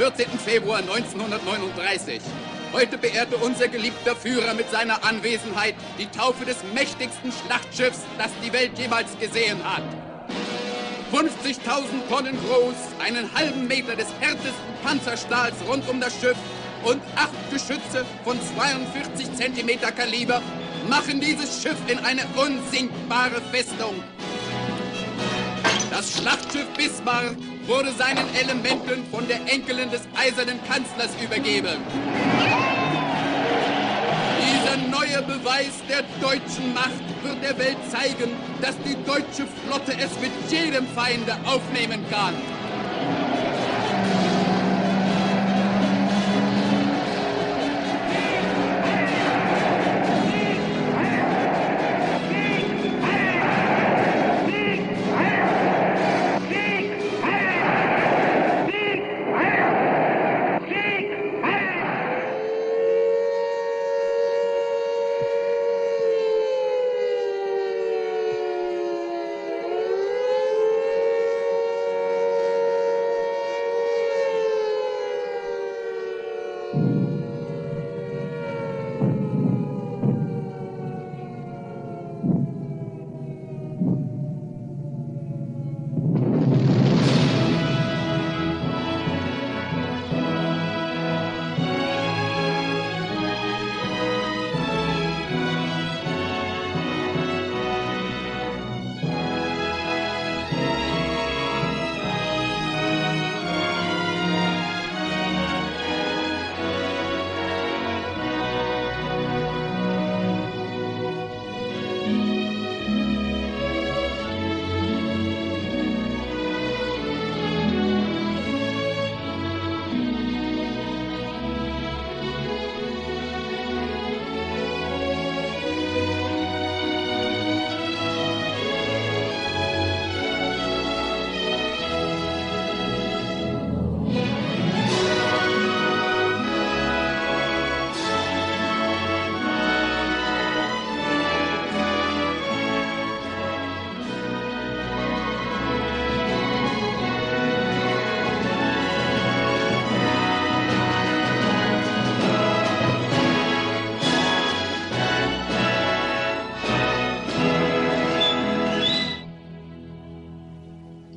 14. Februar 1939. Heute beehrte unser geliebter Führer mit seiner Anwesenheit die Taufe des mächtigsten Schlachtschiffs, das die Welt jemals gesehen hat. 50.000 Tonnen groß, einen halben Meter des härtesten Panzerstahls rund um das Schiff und 8 Geschütze von 42 Zentimeter Kaliber machen dieses Schiff in eine unsinkbare Festung. Das Schlachtschiff Bismarck wurde seinen Elementen von der Enkelin des eisernen Kanzlers übergeben. Dieser neue Beweis der deutschen Macht wird der Welt zeigen, dass die deutsche Flotte es mit jedem Feinde aufnehmen kann.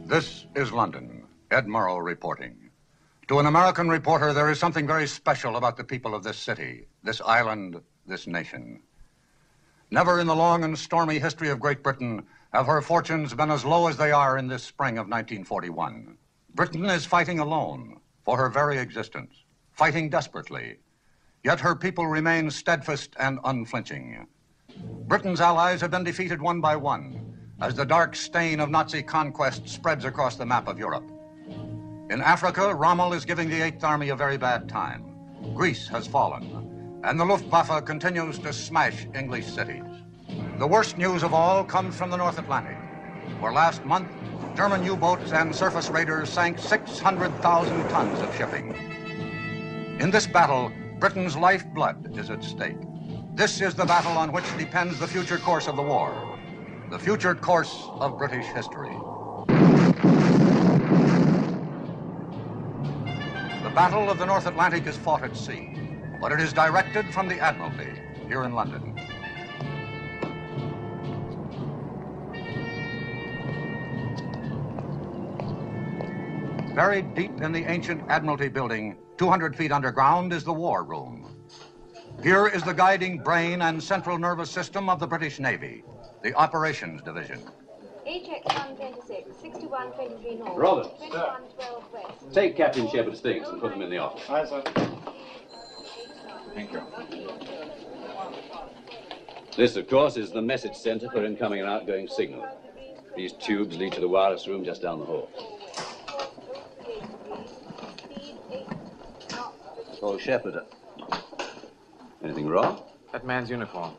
This is London. Ed Murrow reporting. To an American reporter, there is something very special about the people of this city, this island, this nation. Never in the long and stormy history of Great Britain have her fortunes been as low as they are in this spring of 1941. Britain is fighting alone for her very existence, fighting desperately. Yet her people remain steadfast and unflinching. Britain's allies have been defeated one by one as the dark stain of Nazi conquest spreads across the map of Europe. In Africa, Rommel is giving the 8th Army a very bad time. Greece has fallen, and the Luftwaffe continues to smash English cities. The worst news of all comes from the North Atlantic, where last month, German U-boats and surface raiders sank 600,000 tons of shipping. In this battle, Britain's lifeblood is at stake. This is the battle on which depends the future course of the war, the future course of British history. The Battle of the North Atlantic is fought at sea, but it is directed from the Admiralty here in London. Buried deep in the ancient Admiralty building, 200 feet underground, is the War Room. Here is the guiding brain and central nervous system of the British Navy, the Operations Division. HX 126, 6123 North. Robert. 2112 West. Take Captain Shepard's things and put them in the office. Aye, sir. Thank you. This, of course, is the message center for incoming and outgoing signal. These tubes lead to the wireless room just down the hall. Oh, Shepard. Anything wrong? That man's uniform.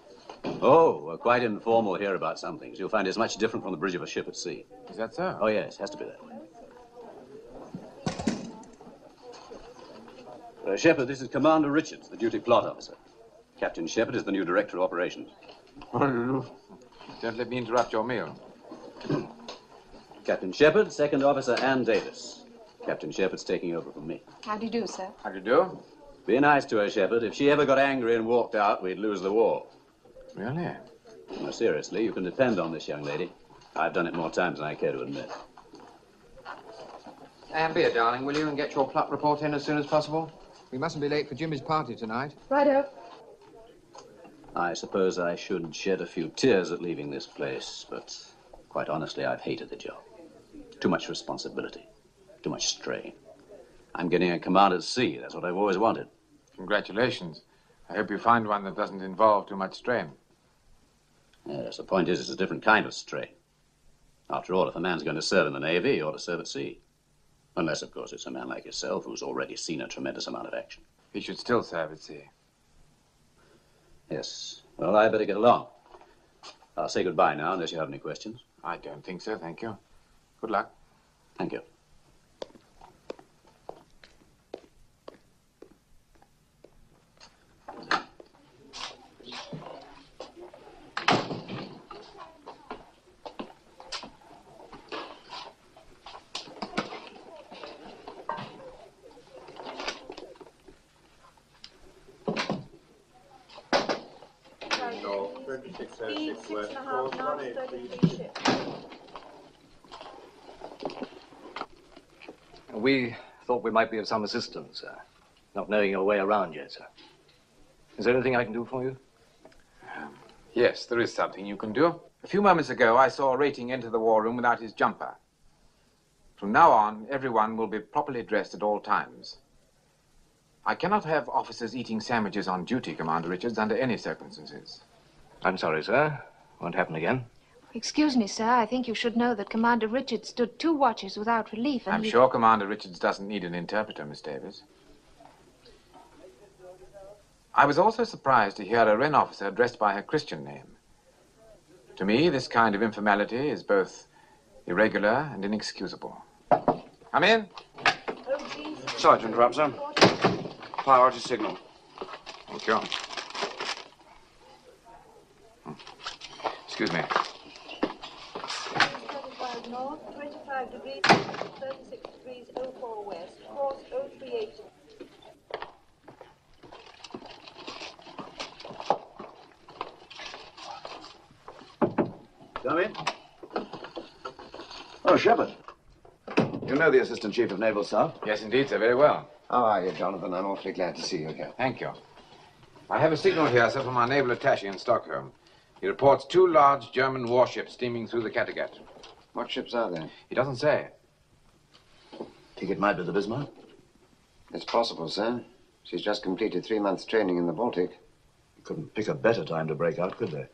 Oh, we're quite informal here about some things. You'll find it's much different from the bridge of a ship at sea. Is that so? Oh, yes, has to be that way. Shepard, this is Commander Richards, the duty plot officer. Captain Shepard is the new director of operations. Don't let me interrupt your meal. Captain Shepard, Second Officer Ann Davis. Captain Shepard's taking over from me. How do you do, sir? How do you do? Be nice to her, Shepard. If she ever got angry and walked out, we'd lose the war. Really? No, seriously, you can depend on this young lady. I've done it more times than I care to admit. Beer, darling, will you and get your plot report in as soon as possible? We mustn't be late for Jimmy's party tonight. Righto. I suppose I should shed a few tears at leaving this place, but quite honestly, I've hated the job. Too much responsibility, too much strain. I'm getting a command at sea. That's what I've always wanted. Congratulations. I hope you find one that doesn't involve too much strain. Yes, the point is, it's a different kind of strain. After all, if a man's going to serve in the Navy, he ought to serve at sea. Unless, of course, it's a man like yourself who's already seen a tremendous amount of action. He should still serve at sea. Yes. Well, I better get along. I'll say goodbye now, unless you have any questions. I don't think so, thank you. Good luck. Thank you. Speed 6.5 knots, 33 ships. We thought we might be of some assistance, sir. Not knowing your way around yet, sir. Is there anything I can do for you? Yes, there is something you can do. A few moments ago, I saw a rating enter the war room without his jumper. From now on, everyone will be properly dressed at all times. I cannot have officers eating sandwiches on duty, Commander Richards, under any circumstances. I'm sorry, sir. Won't happen again. Excuse me, sir. I think you should know that Commander Richards stood 2 watches without relief, and I'm sure Commander Richards doesn't need an interpreter, Miss Davis. I was also surprised to hear a Wren officer addressed by her Christian name. To me, this kind of informality is both irregular and inexcusable. Come in. Sorry to interrupt, sir. Priority signal. Thank you. Excuse me. 35 north, 25 degrees, 36 degrees, 04 west, course 038. Come in. Oh, Shepard. You know the Assistant Chief of Naval Staff? Yes, indeed, sir. Very well. How are you, Jonathan? I'm awfully glad to see you again. Thank you. I have a signal here, sir, from our naval attaché in Stockholm. He reports 2 large German warships steaming through the Kattegat. What ships are they? He doesn't say. Think it might be the Bismarck? It's possible, sir. She's just completed 3 months' training in the Baltic. You couldn't pick a better time to break out, could they?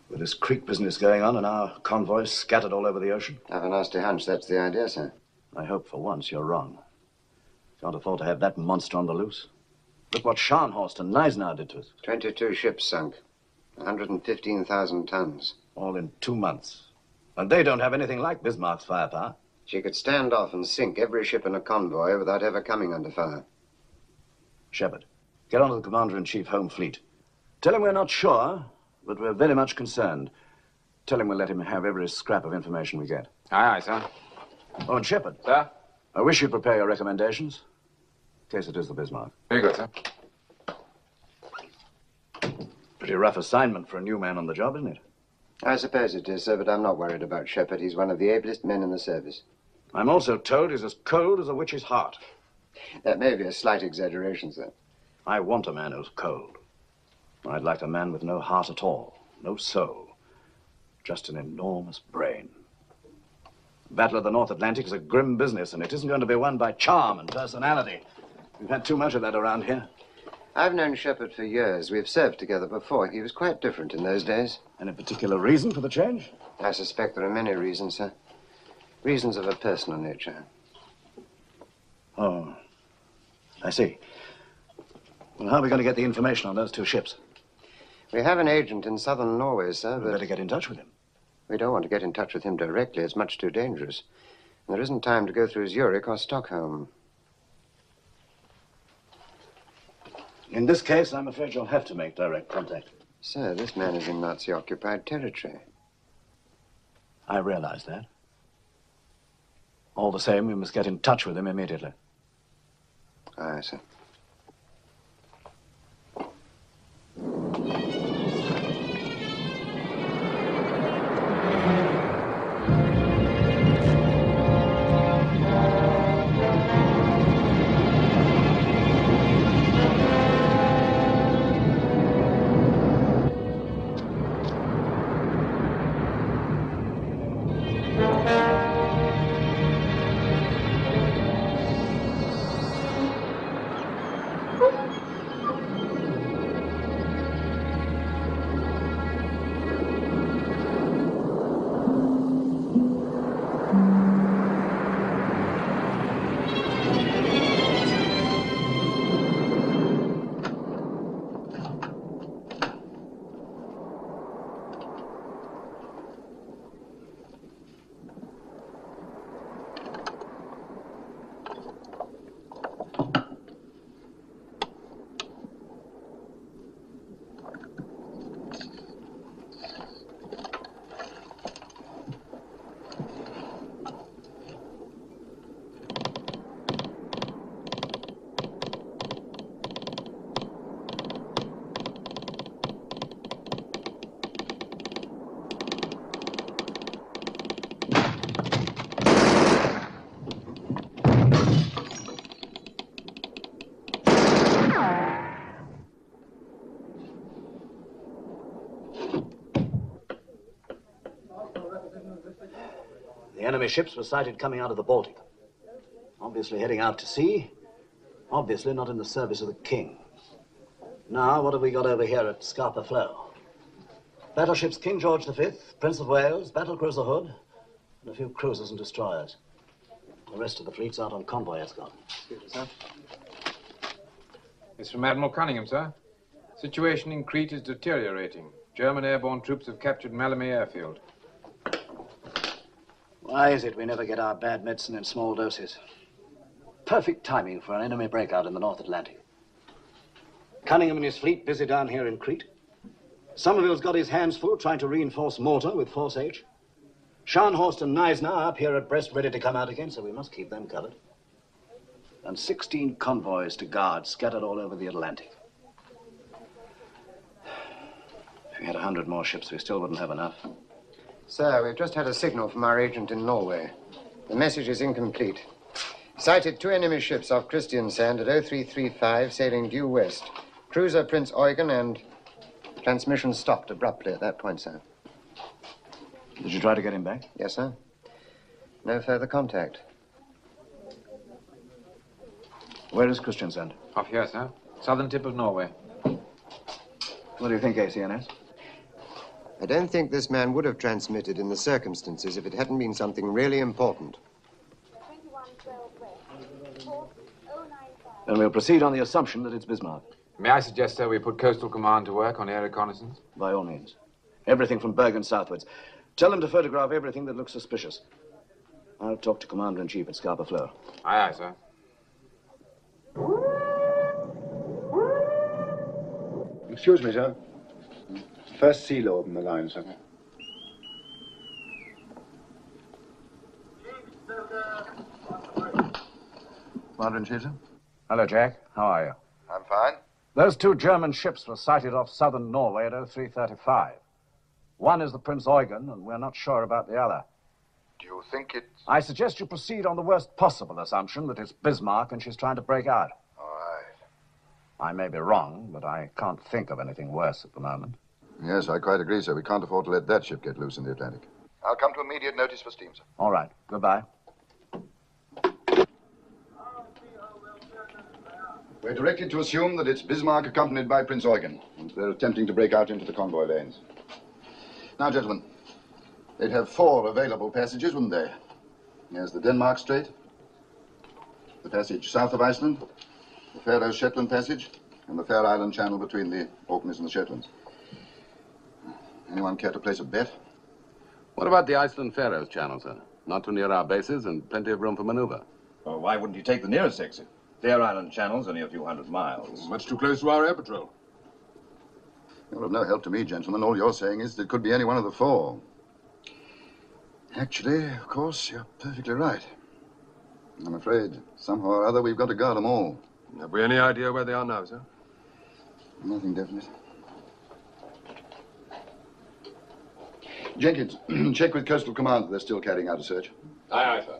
With this creek business going on and our convoys scattered all over the ocean? I have a nasty hunch that's the idea, sir. I hope for once you're wrong. Can't afford to have that monster on the loose. Look what Scharnhorst and Gneisenau did to us. 22 ships sunk. 115,000 tons. All in 2 months. And they don't have anything like Bismarck's firepower. She could stand off and sink every ship in a convoy without ever coming under fire. Shepard, get on to the Commander-in-Chief Home Fleet. Tell him we're not sure, but we're very much concerned. Tell him we'll let him have every scrap of information we get. Aye, aye, sir. Oh, and Shepard. Sir? I wish you'd prepare your recommendations, in case it is the Bismarck. Very good, sir. Pretty rough assignment for a new man on the job, isn't it? I suppose it is, sir, but I'm not worried about Shepard. He's one of the ablest men in the service. I'm also told he's as cold as a witch's heart. That may be a slight exaggeration, sir. I want a man who's cold. I'd like a man with no heart at all, no soul, just an enormous brain. The Battle of the North Atlantic is a grim business, and it isn't going to be won by charm and personality. We've had too much of that around here. I've known Shepard for years. We've served together before. He was quite different in those days. Any particular reason for the change? I suspect there are many reasons, sir. Reasons of a personal nature. Oh, I see. Well, how are we going to get the information on those 2 ships? We have an agent in southern Norway, sir, We'd but better get in touch with him. we don't want to get in touch with him directly. It's much too dangerous. And there isn't time to go through Zurich or Stockholm. In this case, I'm afraid you'll have to make direct contact. Sir, this man is in Nazi-occupied territory. I realize that. All the same, we must get in touch with him immediately. Aye, sir. The enemy ships were sighted coming out of the Baltic. Obviously heading out to sea. Obviously not in the service of the king. Now, what have we got over here at Scapa Flow? Battleships King George V, Prince of Wales, battlecruiser Hood, and a few cruisers and destroyers. The rest of the fleet's out on convoy escort. Excuse me, sir. It's from Admiral Cunningham, sir. Situation in Crete is deteriorating. German airborne troops have captured Malmö airfield. Why is it we never get our bad medicine in small doses? Perfect timing for an enemy breakout in the North Atlantic. Cunningham and his fleet busy down here in Crete. Somerville's got his hands full trying to reinforce Malta with Force H. Scharnhorst and Neisner are up here at Brest ready to come out again, so we must keep them covered. And 16 convoys to guard scattered all over the Atlantic. If we had 100 more ships, we still wouldn't have enough. Sir, we've just had a signal from our agent in Norway. The message is incomplete. Sighted 2 enemy ships off Christiansand at 0335, sailing due west. Cruiser Prince Eugen, and transmission stopped abruptly at that point, sir. Did you try to get him back? Yes, sir. No further contact. Where is Christiansand? Off here, sir. Southern tip of Norway. What do you think, ACNS? I don't think this man would have transmitted in the circumstances if it hadn't been something really important. 2112 West. Course 095. Then we'll proceed on the assumption that it's Bismarck. May I suggest, sir, we put Coastal Command to work on air reconnaissance? By all means. Everything from Bergen southwards. Tell them to photograph everything that looks suspicious. I'll talk to Commander-in-Chief at Scapa Flow. Aye, aye, sir. Excuse me, sir. First sea lord in the line, sir. Commander-in-Chief, sir? Hello, Jack. How are you? I'm fine. Those 2 German ships were sighted off southern Norway at 0335. One is the Prince Eugen, and we're not sure about the other. Do you think it's... I suggest you proceed on the worst possible assumption that it's Bismarck and she's trying to break out. All right. I may be wrong, but I can't think of anything worse at the moment. Yes, I quite agree, sir. We can't afford to let that ship get loose in the Atlantic. I'll come to immediate notice for steam, sir. All right. Goodbye. We're directed to assume that it's Bismarck accompanied by Prince Eugen, and they're attempting to break out into the convoy lanes. Now, gentlemen, they'd have 4 available passages, wouldn't they? Here's the Denmark Strait, the passage south of Iceland, the Faroe-Shetland Passage, and the Fair Island Channel between the Orkneys and the Shetlands. Anyone care to place a bet? What about the Iceland-Faroes Channel, sir? Not too near our bases and plenty of room for maneuver. Well, why wouldn't you take the nearest exit? Fair Island Channel's only a few hundred miles. Much too close to our air patrol. You're of no help to me, gentlemen. All you're saying is that it could be any one of the 4. Actually, of course, you're perfectly right. I'm afraid, somehow or other, we've got to guard them all. Have we any idea where they are now, sir? Nothing definite. Jenkins, check with Coastal Command that they're still carrying out a search. Aye, aye, sir.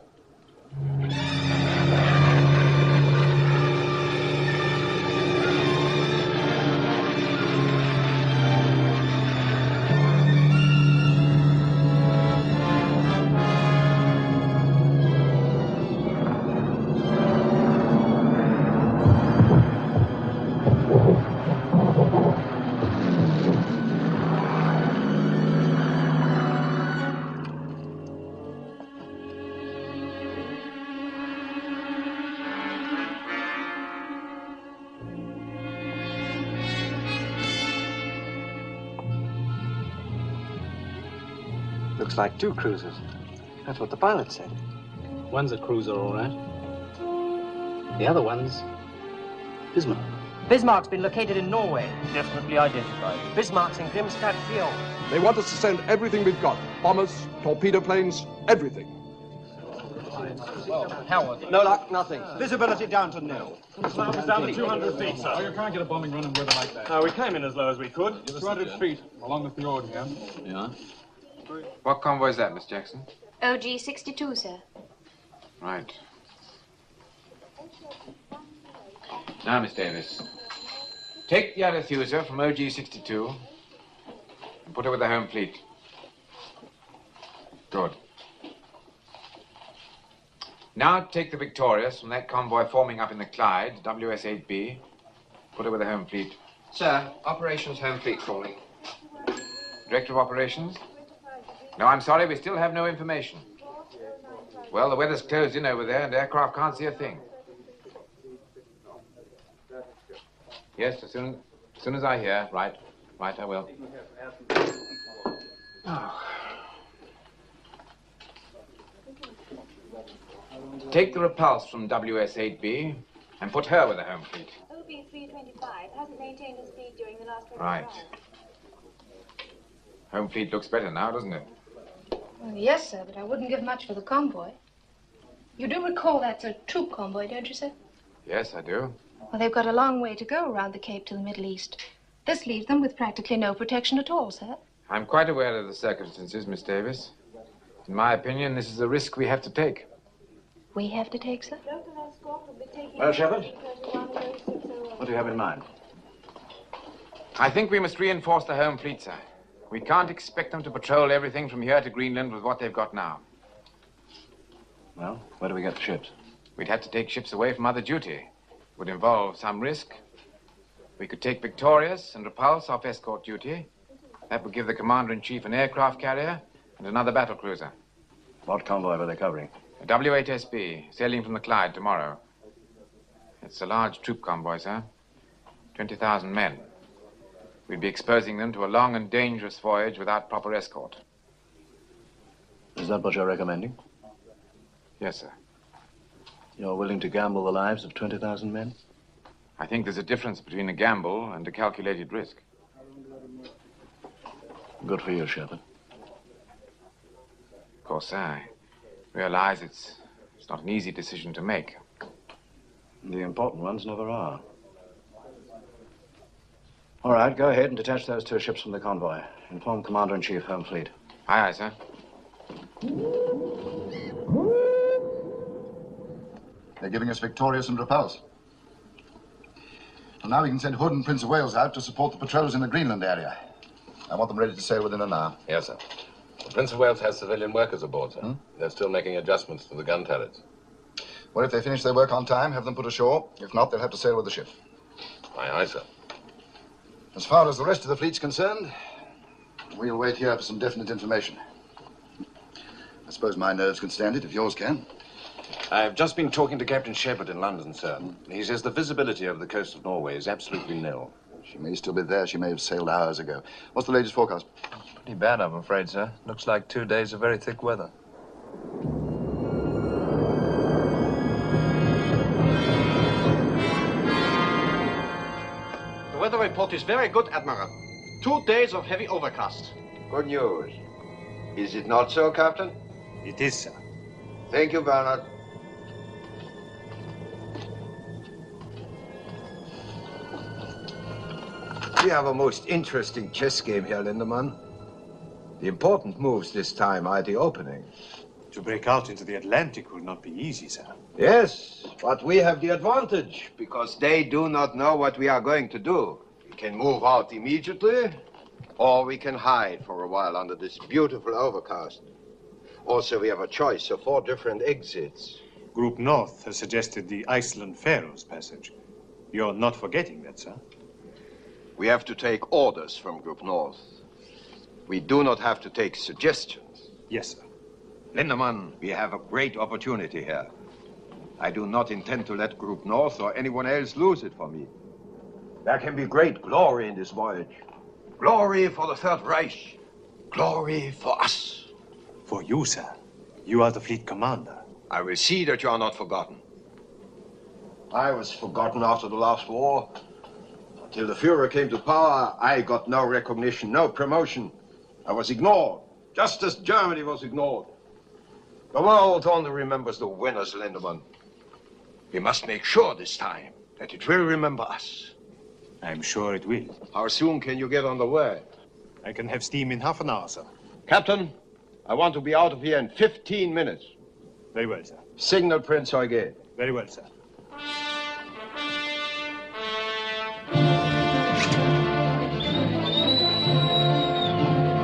Looks like 2 cruisers. That's what the pilot said. One's a cruiser, all right. The other one's Bismarck. Bismarck's been located in Norway. Definitely identified. Bismarck's in Grimstad Fjord. They want us to send everything we've got. Bombers, torpedo planes, everything. Howard. No luck, nothing. Visibility down to nil. Slam is down to 200 feet, sir. Oh, you can't get a bombing run in weather like that. No, we came in as low as we could. 200 feet along the fjord here. Yeah. What convoy is that, Miss Jackson? OG 62, sir. Right. Now, Miss Davis, take the Arethusa from OG 62 and put her with the home fleet. Good. Now take the Victorious from that convoy forming up in the Clyde, WS-8B. Put her with the home fleet. Sir, operations home fleet calling. Director of Operations? No, I'm sorry, we still have no information. Well, the weather's closed in over there and aircraft can't see a thing. Yes, as soon as I hear. Right, I will. Oh. Take the Repulse from WS-8B and put her with the home fleet. OB-325 hasn't maintained a speed during the last 20 Right. hours. Home fleet looks better now, doesn't it? Well, yes, sir, but I wouldn't give much for the convoy. You do recall that's a troop convoy, don't you, sir? Yes, I do. Well, they've got a long way to go around the Cape to the Middle East. This leaves them with practically no protection at all, sir. I'm quite aware of the circumstances, Miss Davis. In my opinion, this is a risk we have to take. We have to take, sir? Well, Shepard, what do you have in mind? I think we must reinforce the home fleet, sir. We can't expect them to patrol everything from here to Greenland with what they've got now. Well, where do we get the ships? We'd have to take ships away from other duty. It would involve some risk. We could take Victorious and Repulse off escort duty. That would give the Commander-in-Chief an aircraft carrier and another battle cruiser. What convoy were they covering? A W-8SB, sailing from the Clyde tomorrow. It's a large troop convoy, sir. 20,000 men. We'd be exposing them to a long and dangerous voyage without proper escort. Is that what you're recommending? Yes, sir. You're willing to gamble the lives of 20,000 men? I think there's a difference between a gamble and a calculated risk. Good for you, Shepard. Of course, sir, I realize it's not an easy decision to make. The important ones never are. All right, go ahead and detach those 2 ships from the convoy. Inform Commander-in-Chief, Home Fleet. Aye, aye, sir. They're giving us Victorious and Repulse. And now we can send Hood and Prince of Wales out to support the patrols in the Greenland area. I want them ready to sail within an hour. Yes, sir. The Prince of Wales has civilian workers aboard, sir. They're still making adjustments to the gun turrets. Well, if they finish their work on time, have them put ashore. If not, they'll have to sail with the ship. Aye, aye, sir. As far as the rest of the fleet's concerned, we'll wait here for some definite information. I suppose my nerves can stand it, if yours can. I've just been talking to Captain Shepard in London, sir. He says the visibility over the coast of Norway is absolutely nil. She may still be there. She may have sailed hours ago. What's the latest forecast? Pretty bad, I'm afraid, sir. Looks like 2 days of very thick weather. The weather report is very good, Admiral. 2 days of heavy overcast. Good news. Is it not so, Captain? It is, sir. Thank you, Bernard. We have a most interesting chess game here, Lindemann. The important moves this time are the opening. To break out into the Atlantic will not be easy, sir. Yes, but we have the advantage, because they do not know what we are going to do. We can move out immediately, or we can hide for a while under this beautiful overcast. Also, we have a choice of 4 different exits. Group North has suggested the Iceland-Faroes passage. You're not forgetting that, sir? We have to take orders from Group North. We do not have to take suggestions. Yes, sir. Lindemann, we have a great opportunity here. I do not intend to let Group North or anyone else lose it for me. There can be great glory in this voyage. Glory for the Third Reich. Glory for us. For you, sir. You are the fleet commander. I will see that you are not forgotten. I was forgotten after the last war. Until the Führer came to power, I got no recognition, no promotion. I was ignored, just as Germany was ignored. The world only remembers the winners, Lindemann. We must make sure this time that it will remember us. I'm sure it will. How soon can you get on the way? I can have steam in half an hour, sir. Captain, I want to be out of here in 15 minutes. Very well, sir. Signal Prince Eugen. Very well, sir.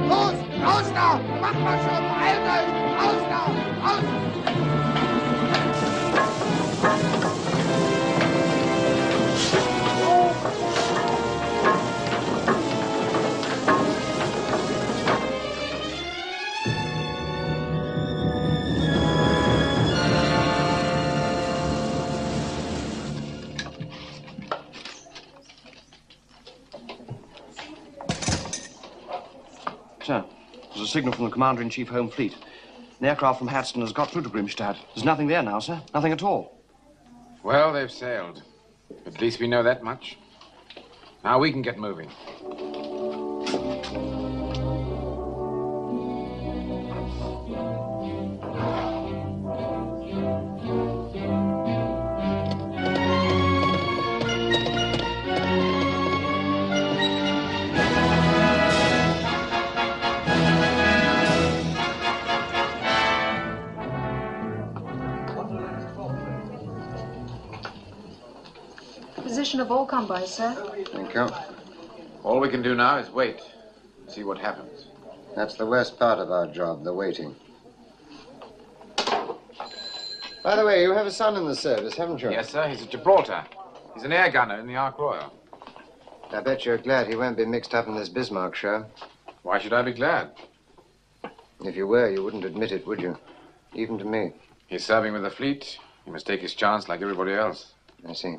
Los! Raus da! Mach mal schon! Beeilt euch! Raus da! Raus! Sir, there's a signal from the Commander-in-Chief Home Fleet. An aircraft from Hadston has got through to Grimstad. There's nothing there now, sir. Nothing at all. Well, they've sailed. At least we know that much. Now we can get moving. Position of all convoys, sir. Thank you. All we can do now is wait. See what happens. That's the worst part of our job, the waiting. By the way, you have a son in the service, haven't you? Yes, sir. He's at Gibraltar. He's an air gunner in the Ark Royal. I bet you're glad he won't be mixed up in this Bismarck show. Why should I be glad? If you were, you wouldn't admit it, would you? Even to me. He's serving with the fleet. He must take his chance like everybody else. I see.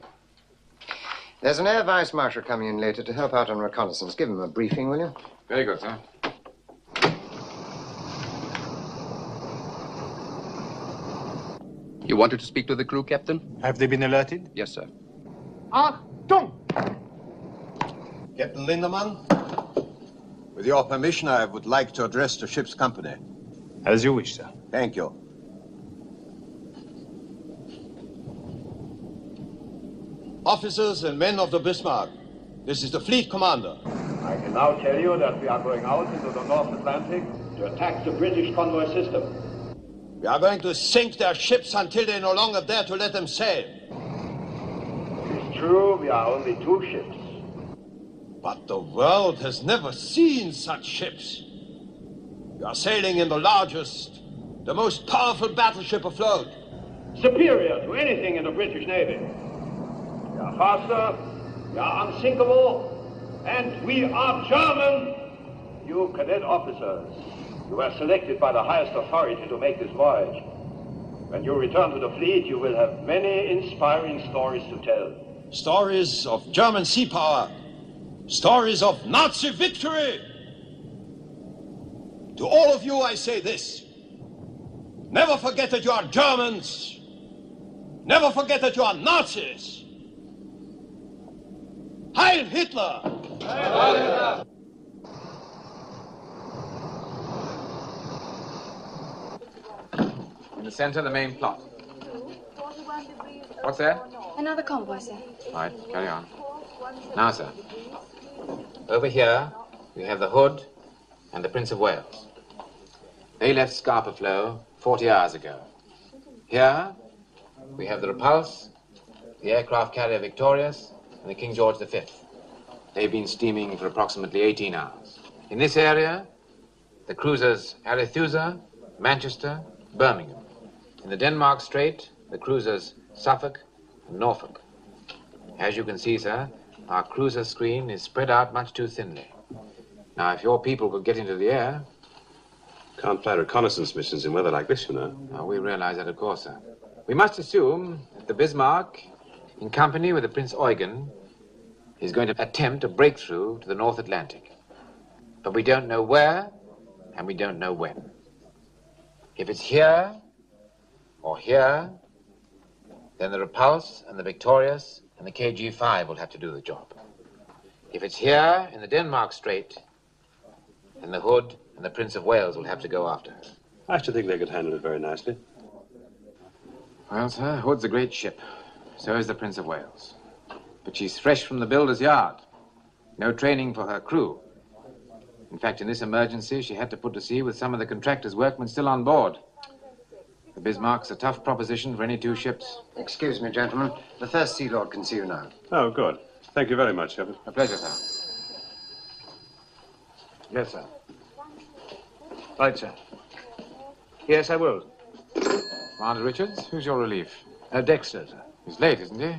There's an air vice marshal coming in later to help out on reconnaissance. Give him a briefing, will you? Very good, sir. You wanted to speak to the crew, Captain? Have they been alerted? Yes, sir. Achtung! Captain Lindemann, with your permission, I would like to address the ship's company. As you wish, sir. Thank you. Officers and men of the Bismarck, this is the fleet commander. I can now tell you that we are going out into the North Atlantic to attack the British convoy system. We are going to sink their ships until they no longer dare to let them sail. It is true, we are only 2 ships. But the world has never seen such ships. We are sailing in the largest, the most powerful battleship afloat. Superior to anything in the British Navy. We are faster, we are unsinkable, and we are German. You cadet officers, you were selected by the highest authority to make this voyage. When you return to the fleet, you will have many inspiring stories to tell. Stories of German sea power. Stories of Nazi victory. To all of you, I say this. Never forget that you are Germans. Never forget that you are Nazis. Heil Hitler! Heil Hitler! In the center, the main plot. What's that? Another convoy, sir. All right, carry on. Now, sir. Over here, we have the Hood and the Prince of Wales. They left Scapa Flow 40 hours ago. Here, we have the Repulse, the aircraft carrier Victorious, and the King George V. They've been steaming for approximately 18 hours. In this area, the cruisers Arethusa, Manchester, Birmingham. In the Denmark Strait, the cruisers Suffolk and Norfolk. As you can see, sir, our cruiser screen is spread out much too thinly. Now, if your people could get into the air... Can't fly reconnaissance missions in weather like this, you know. Oh, we realize that, of course, sir. We must assume that the Bismarck, in company with the Prince Eugen, is going to attempt a breakthrough to the North Atlantic. But we don't know where, and we don't know when. If it's here, or here, then the Repulse and the Victorious and the KG-5 will have to do the job. If it's here, in the Denmark Strait, then the Hood and the Prince of Wales will have to go after her. I should think they could handle it very nicely. Well, sir, Hood's a great ship. So is the Prince of Wales. But she's fresh from the builder's yard. No training for her crew. In fact, in this emergency, she had to put to sea with some of the contractor's workmen still on board. The Bismarck's a tough proposition for any two ships. Excuse me, gentlemen. The First Sea Lord can see you now. Oh, good. Thank you very much, Shepard. A pleasure, sir. Yes, sir. Right, sir. Yes, I will. Commander Richards, who's your relief? Dexter, sir. He's late, isn't he?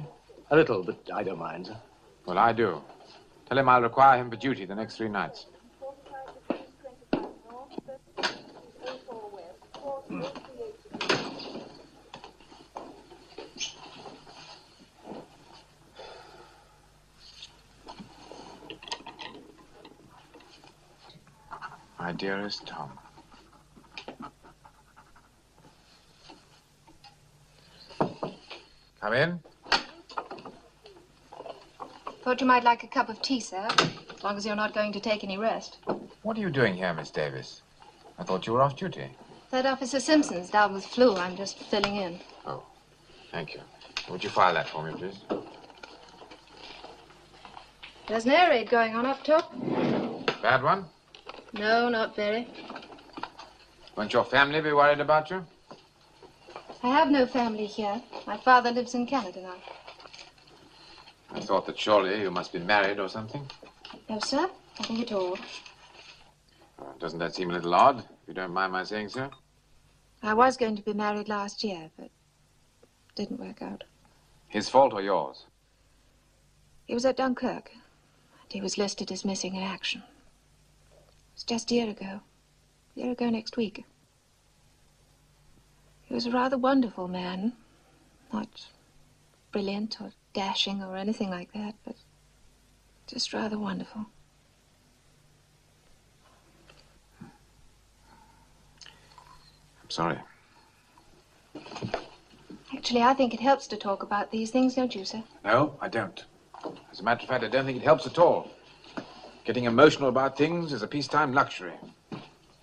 A little, but I don't mind, sir. Well, I do. Tell him I'll require him for duty the next 3 nights. My dearest Tom. Come in. Thought you might like a cup of tea, sir, as long as you're not going to take any rest. What are you doing here, Miss Davis? I thought you were off duty. Third Officer Simpson's down with flu. I'm just filling in. Oh, thank you. Would you file that for me, please? There's an air raid going on up top. Bad one? No, not very. Won't your family be worried about you? I have no family here. My father lives in Canada now. I thought that surely you must be married or something. No, sir. Nothing at all. Doesn't that seem a little odd, if you don't mind my saying so? I was going to be married last year, but it didn't work out. His fault or yours? He was at Dunkirk, and he was listed as missing in action. It was just a year ago. A year ago next week. He was a rather wonderful man. Not brilliant or dashing or anything like that, but just rather wonderful. I'm sorry. Actually, I think it helps to talk about these things, don't you, sir? No, I don't. As a matter of fact, I don't think it helps at all. Getting emotional about things is a peacetime luxury.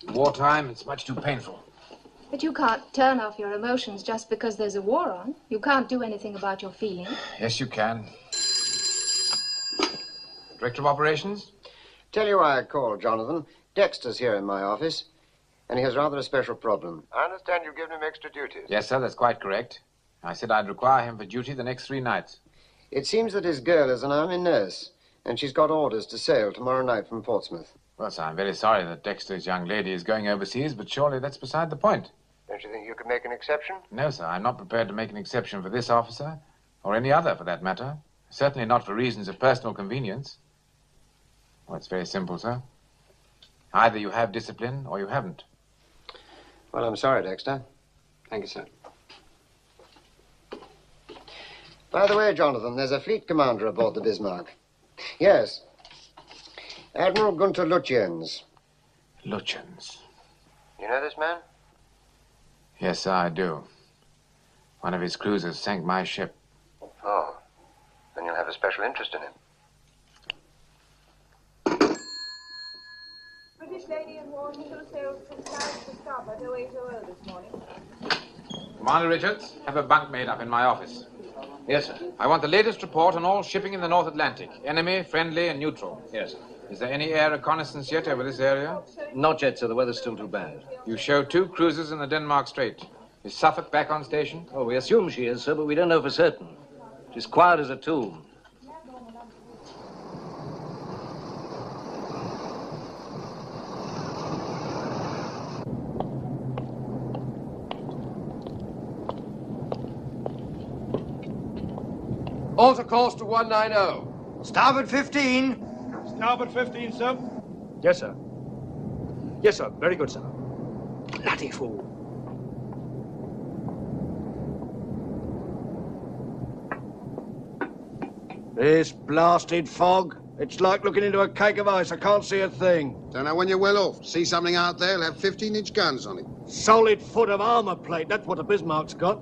In wartime, it's much too painful. But you can't turn off your emotions just because there's a war on. You can't do anything about your feelings. Yes, you can. Director of Operations? Tell you why I called, Jonathan. Dexter's here in my office, and he has rather a special problem. I understand you've given him extra duties. Yes, sir, that's quite correct. I said I'd require him for duty the next 3 nights. It seems that his girl is an army nurse, and she's got orders to sail tomorrow night from Portsmouth. Well, sir, I'm very sorry that Dexter's young lady is going overseas, but surely that's beside the point. Don't you think you could make an exception? No, sir, I'm not prepared to make an exception for this officer, or any other for that matter. Certainly not for reasons of personal convenience. Well, it's very simple, sir. Either you have discipline or you haven't. Well, I'm sorry, Dexter. Thank you, sir. By the way, Jonathan, there's a fleet commander aboard the Bismarck. Yes. Admiral Gunther Lutyens. Lutyens? You know this man? Yes, sir, I do. One of his cruisers sank my ship. Oh. Then you'll have a special interest in him. British Lady and Warship sailed from Paris to Scapa at 0800 this morning. Commander Richards, have a bunk made up in my office. Yes, sir. I want the latest report on all shipping in the North Atlantic. Enemy, friendly, and neutral. Yes, sir. Is there any air reconnaissance yet over this area? Not yet, sir. The weather's still too bad. You show 2 cruisers in the Denmark Strait. Is Suffolk back on station? Oh, we assume she is, sir, but we don't know for certain. She's quiet as a tomb. Alter course to 190. Starboard 15. Starboard 15, sir. Yes, sir. Yes, sir. Very good, sir. Bloody fool. This blasted fog. It's like looking into a cake of ice. I can't see a thing. Don't know when you're well off. See something out there, they'll have 15-inch guns on it. Solid foot of armor plate. That's what the Bismarck's got.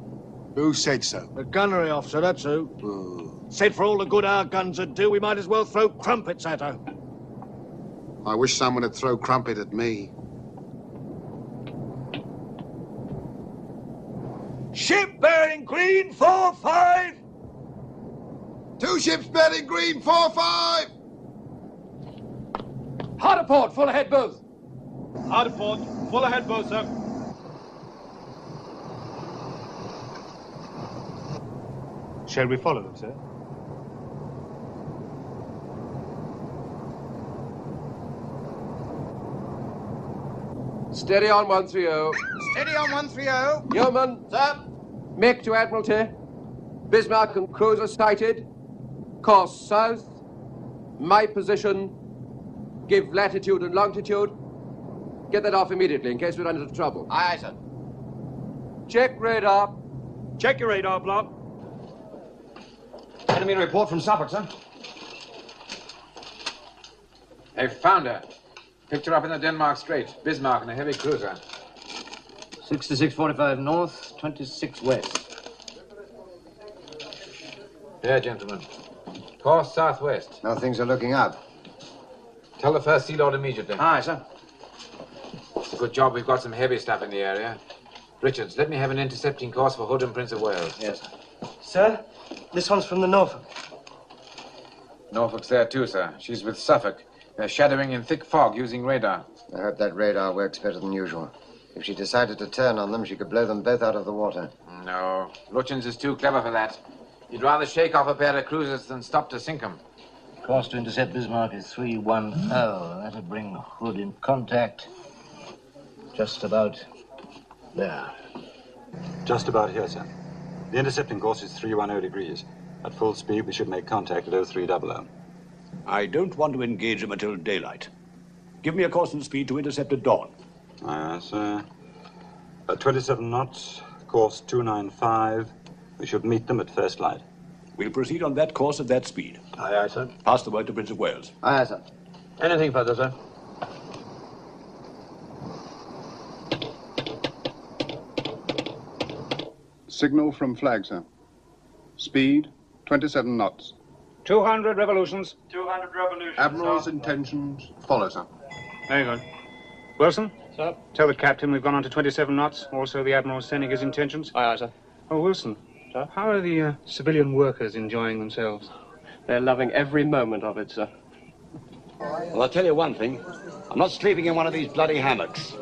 Who said so? The gunnery officer, that's who. Said for all the good our guns would do, we might as well throw crumpets at her. I wish someone would throw crumpet at me. Ship bearing green 4-5. 2 ships bearing green 4-5. Hard a port, full ahead both. Hard a port, full ahead both, sir. Shall we follow them, sir? Steady on 130. Steady on 130. Yeoman. Sir. Make to Admiralty. Bismarck and cruiser sighted. Course south. My position. Give latitude and longitude. Get that off immediately in case we run into trouble. Aye, sir. Check radar. Check your radar, Blob. Enemy report from Suffolk, sir. They've found her. Picked her up in the Denmark Strait. Bismarck in a heavy cruiser. 6645 north, 26 west. There, gentlemen. Course southwest. Now things are looking up. Tell the First Sea Lord immediately. Aye, sir. It's a good job we've got some heavy stuff in the area. Richards, let me have an intercepting course for Hood and Prince of Wales. Yes, sir. Sir, this one's from the Norfolk. Norfolk's there too, sir. She's with Suffolk. They're shadowing in thick fog using radar. I hope that radar works better than usual. If she decided to turn on them, she could blow them both out of the water. No, Lutyens is too clever for that. He'd rather shake off a pair of cruisers than stop to sink them. Course to intercept Bismarck is 310. That'll bring Hood in contact. Just about there. Just about here, sir. The intercepting course is 310 degrees. At full speed, we should make contact at 0300. I don't want to engage them until daylight. Give me a course and speed to intercept at dawn. Aye, sir. At 27 knots, course 295. We should meet them at first light. We'll proceed on that course at that speed. Aye, aye, sir. Pass the word to Prince of Wales. Aye, sir. Anything further, sir? Signal from flag, sir. Speed, 27 knots. 200 revolutions. 200 revolutions. Admiral's intentions follow, sir. Very good. Wilson? Sir? Tell the captain we've gone on to 27 knots. Also, the Admiral's sending his intentions. Aye, aye, sir. Oh, Wilson. Sir? How are the civilian workers enjoying themselves? They're loving every moment of it, sir. Well, I'll tell you one thing. I'm not sleeping in one of these bloody hammocks.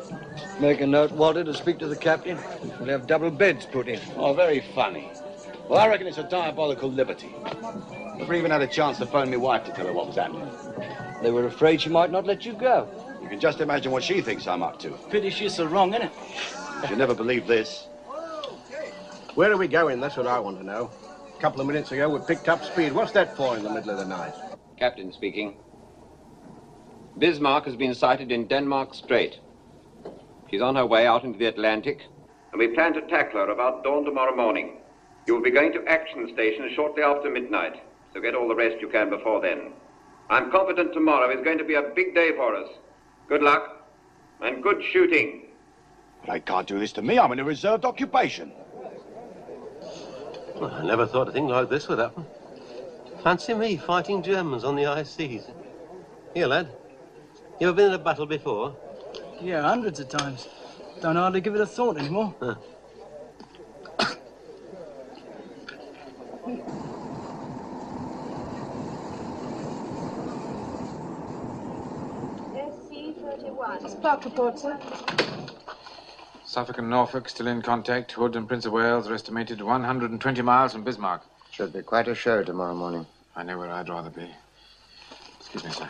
Make a note, Walter, to speak to the captain. We'll have double beds put in. Oh, very funny. Well, I reckon it's a diabolical liberty. Never even had a chance to phone my wife to tell her what was happening. They were afraid she might not let you go. You can just imagine what she thinks I'm up to. Pity she's so wrong, innit? She'll never believe this. Where are we going? That's what I want to know. A couple of minutes ago, we picked up speed. What's that for in the middle of the night? Captain speaking. Bismarck has been sighted in Denmark Strait. She's on her way out into the Atlantic, and we plan to tackle her about dawn tomorrow morning. You will be going to action stations shortly after midnight, so get all the rest you can before then. I'm confident tomorrow is going to be a big day for us. Good luck, and good shooting. They can't do this to me. I'm in a reserved occupation. Well, I never thought a thing like this would happen. Fancy me fighting Germans on the high seas. Here, lad. You ever been in a battle before? Yeah, hundreds of times. Don't hardly give it a thought anymore. Huh. Spark report, sir. Suffolk and Norfolk still in contact. Hood and Prince of Wales are estimated 120 miles from Bismarck. Should be quite a show tomorrow morning. I know where I'd rather be. Excuse me, sir.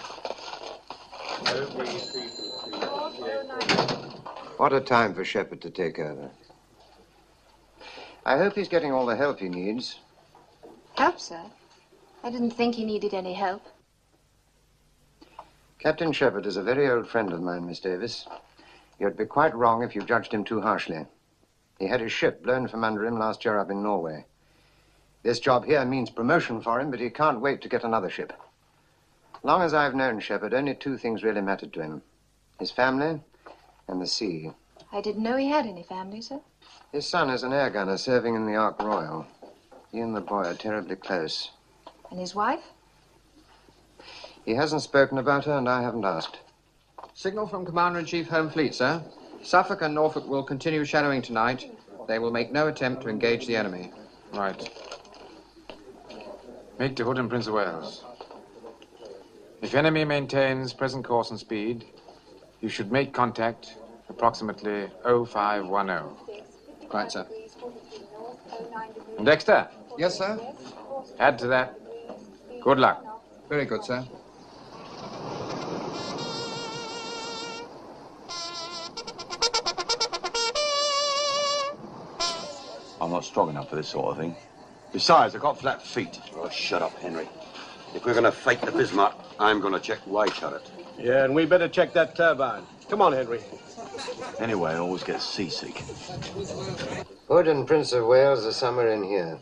What a time for Shepard to take over. I hope he's getting all the help he needs. Help, sir? I didn't think he needed any help. Captain Shepard is a very old friend of mine, Miss Davis. You'd be quite wrong if you judged him too harshly. He had his ship blown from under him last year up in Norway. This job here means promotion for him, but he can't wait to get another ship. Long as I've known Shepard, only two things really mattered to him. His family and the sea. I didn't know he had any family, sir. His son is an air gunner serving in the Ark Royal. He and the boy are terribly close. And his wife? He hasn't spoken about her, and I haven't asked. Signal from Commander-in-Chief Home Fleet, sir. Suffolk and Norfolk will continue shadowing tonight. They will make no attempt to engage the enemy. Right. Make to Hood and Prince of Wales. If enemy maintains present course and speed, you should make contact approximately 0510. Right, sir. And Dexter? Yes, sir? Add to that. Good luck. Very good, sir. I'm not strong enough for this sort of thing. Besides, I've got flat feet. Oh, shut up, Henry. If we're going to fight the Bismarck, I'm going to check why turret. Yeah, and we better check that turbine. Come on, Henry. Anyway, I always get seasick. Hood and Prince of Wales are somewhere in here.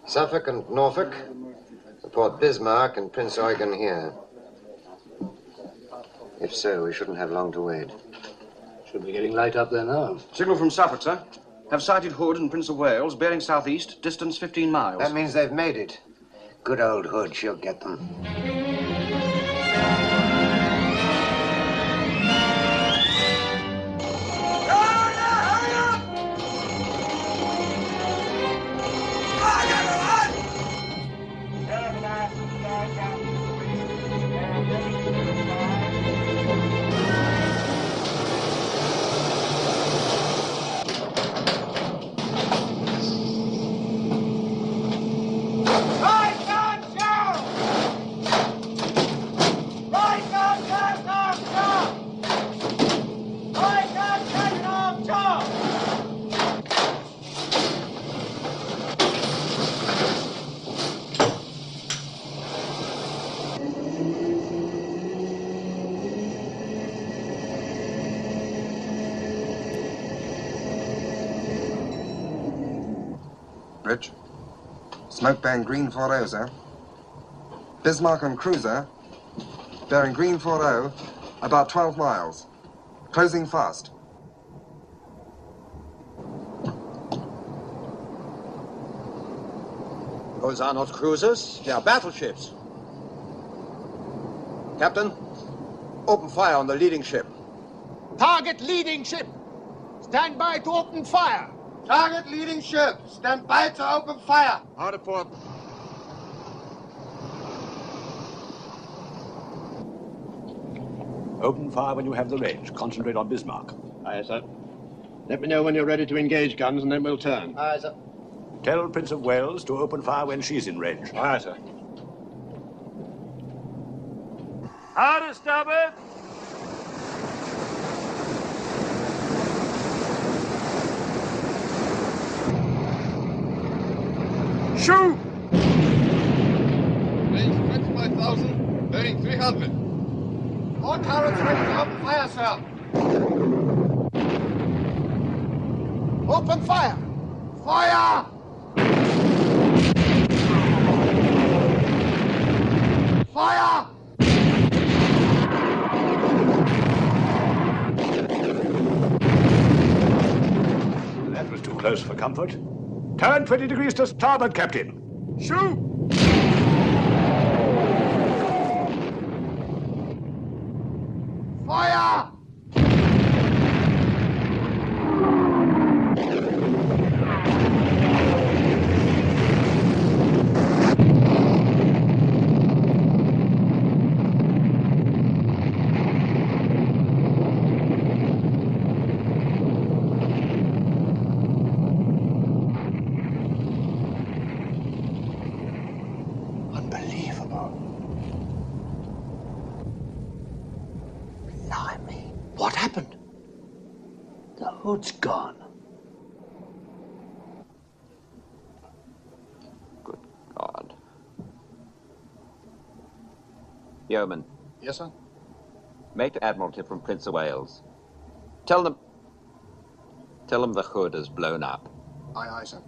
Suffolk and Norfolk report Bismarck and Prince Eugen here. If so, we shouldn't have long to wait. Should be getting light up there now. Signal from Suffolk, sir. Have sighted Hood and Prince of Wales, bearing southeast, distance 15 miles. That means they've made it. Good old Hood, she'll get them. Bridge. Smoke bearing green 40, sir. Bismarck and cruiser bearing green 40, about 12 miles. Closing fast. Those are not cruisers, they are battleships. Captain, open fire on the leading ship. Target leading ship. Stand by to open fire. Target leading ship. Stand by to open fire. Out of port. Open fire when you have the range. Concentrate on Bismarck. Aye, sir. Let me know when you're ready to engage guns, and then we'll turn. Aye, sir. Tell Prince of Wales to open fire when she's in range. Aye, sir. How to stop it? Shoot! Range 25,000, bearing 300. All turrets ready to open fire, sir. Open fire! Fire! Fire! That was too close for comfort. Turn 20 degrees to starboard, Captain. Shoot! Fire! Hood's gone. God. Yeoman, Yes, sir? make the Admiralty from Prince of Wales. Tell them the Hood has blown up. Aye, aye, sir.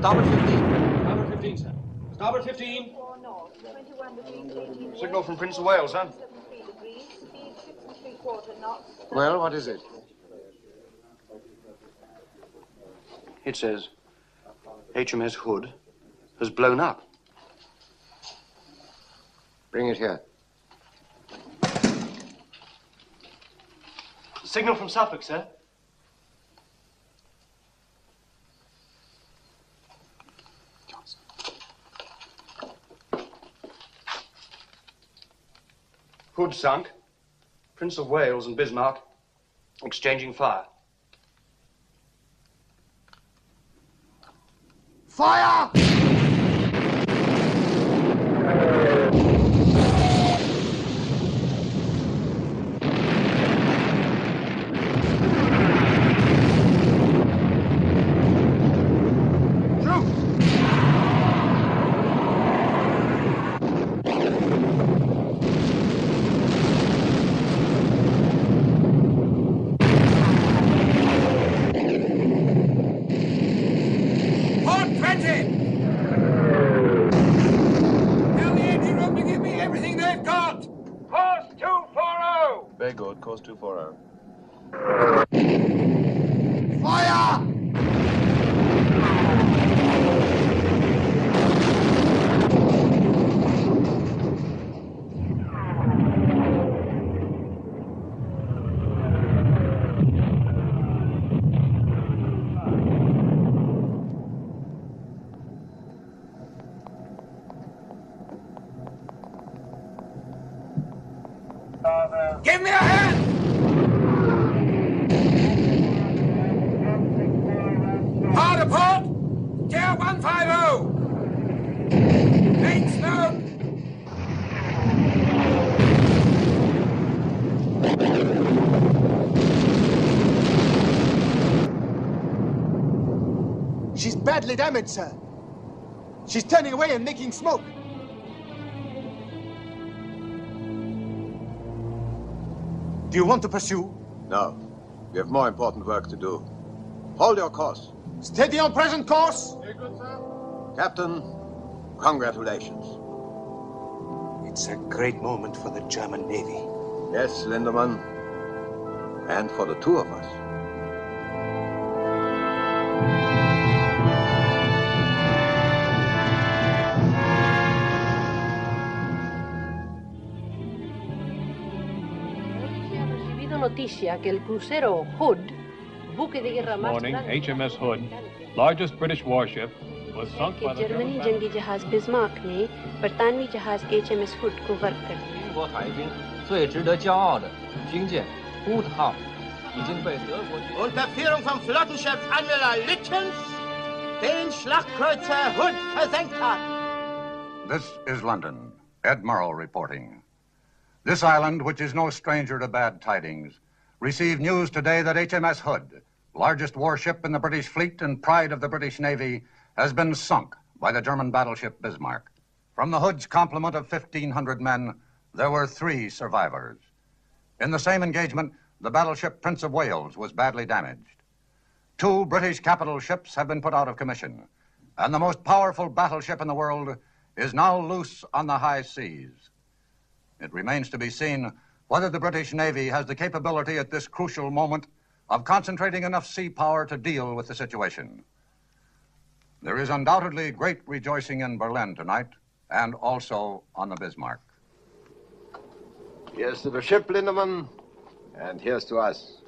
Starboard 15. Starboard 15, sir. Starboard 15. 4 north, 21 degrees 18 west. Signal from Prince of Wales, sir. 73 degrees, speed 6 3/4 knots. Well, what is it? It says HMS Hood has blown up. Bring it here. Signal from Suffolk, sir. Hood sunk. Prince of Wales and Bismarck exchanging fire. Fire! Course 240. Fire! Give me a hand! Hard apart! Gale 150! Main smoke! She's badly damaged, sir. She's turning away and making smoke. Do you want to pursue? No. We have more important work to do. Hold your course. Steady on present course. Very good, sir. Captain, congratulations. It's a great moment for the German Navy. Yes, Lindemann. And for the two of us. Noticia que el crucero Hood, buque de guerra más Morning, grande HMS Hood, largest British warship, was sunk by कि the Germany German जंगी जहाज Bismarck ने बरतानवी जहाज HMS Hood को गर्क कर दिया। 英国海军最值得骄傲的军舰 Hood 号已经被德国军 Unter Führung von Flottenchef Admiral Lütjens den Schlachtkreuzer Hood versenkt hat. This is London. Ed Murrow reporting. This island, which is no stranger to bad tidings, received news today that HMS Hood, largest warship in the British fleet and pride of the British Navy, has been sunk by the German battleship Bismarck. From the Hood's complement of 1,500 men, there were 3 survivors. In the same engagement, the battleship Prince of Wales was badly damaged. 2 British capital ships have been put out of commission, and the most powerful battleship in the world is now loose on the high seas. It remains to be seen whether the British Navy has the capability at this crucial moment of concentrating enough sea power to deal with the situation. There is undoubtedly great rejoicing in Berlin tonight, and also on the Bismarck. Here's to the ship, Lindemann, and here's to us.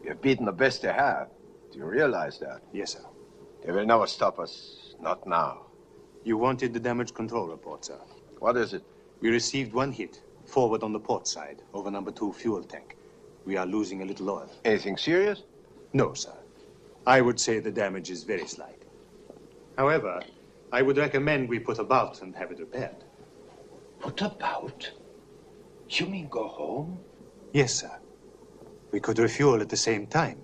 You've beaten the best they have. Do you realize that? Yes, sir. They will never stop us. Not now. You wanted the damage control report, sir. What is it? We received 1 hit, forward on the port side, over number 2 fuel tank. We are losing a little oil. Anything serious? No, sir. I would say the damage is very slight. However, I would recommend we put about and have it repaired. Put about? You mean go home? Yes, sir. We could refuel at the same time.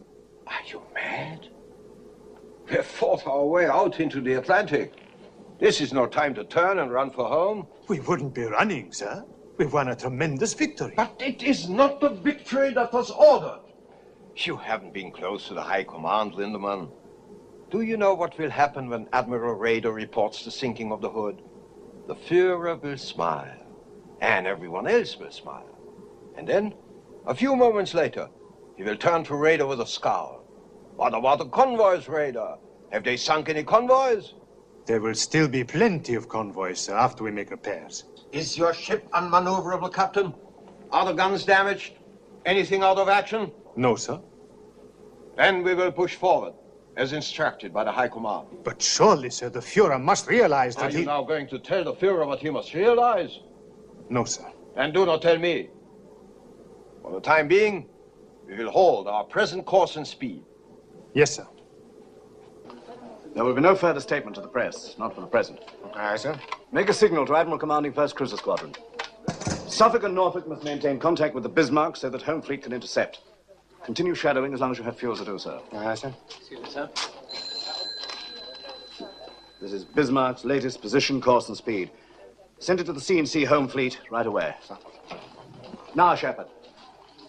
Are you mad? We have fought our way out into the Atlantic. This is no time to turn and run for home. We wouldn't be running, sir. We've won a tremendous victory. But it is not the victory that was ordered. You haven't been close to the High Command, Lindemann. Do you know what will happen when Admiral Raeder reports the sinking of the Hood? The Führer will smile, and everyone else will smile. And then, a few moments later, he will turn to Raeder with a scowl. What about the convoys, Raeder? Have they sunk any convoys? There will still be plenty of convoys, sir, after we make repairs. Is your ship unmaneuverable, Captain? Are the guns damaged? Anything out of action? No, sir. Then we will push forward, as instructed by the High Command. But surely, sir, the Führer must realize that Are you now going to tell the Führer what he must realize? No, sir. And do not tell me. For the time being, we will hold our present course and speed. Yes, sir. There will be no further statement to the press, not for the present. Aye, sir. Make a signal to Admiral Commanding 1st Cruiser Squadron. Suffolk and Norfolk must maintain contact with the Bismarck so that Home Fleet can intercept. Continue shadowing as long as you have fuel to do so. Aye, sir. Excuse me, sir. This is Bismarck's latest position, course, and speed. Send it to the C&C Home Fleet right away. Now, Shepard.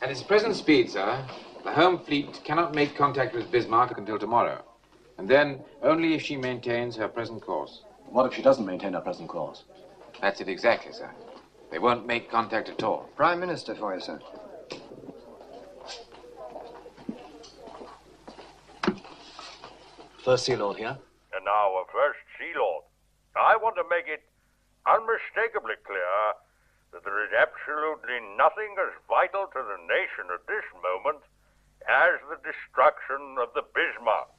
At its present speed, sir, the Home Fleet cannot make contact with Bismarck until tomorrow. And then only if she maintains her present course. What if she doesn't maintain her present course? That's it exactly, sir. They won't make contact at all. Prime Minister for you, sir. First Sea Lord here. And now, First Sea Lord, I want to make it unmistakably clear that there is absolutely nothing as vital to the nation at this moment as the destruction of the Bismarck.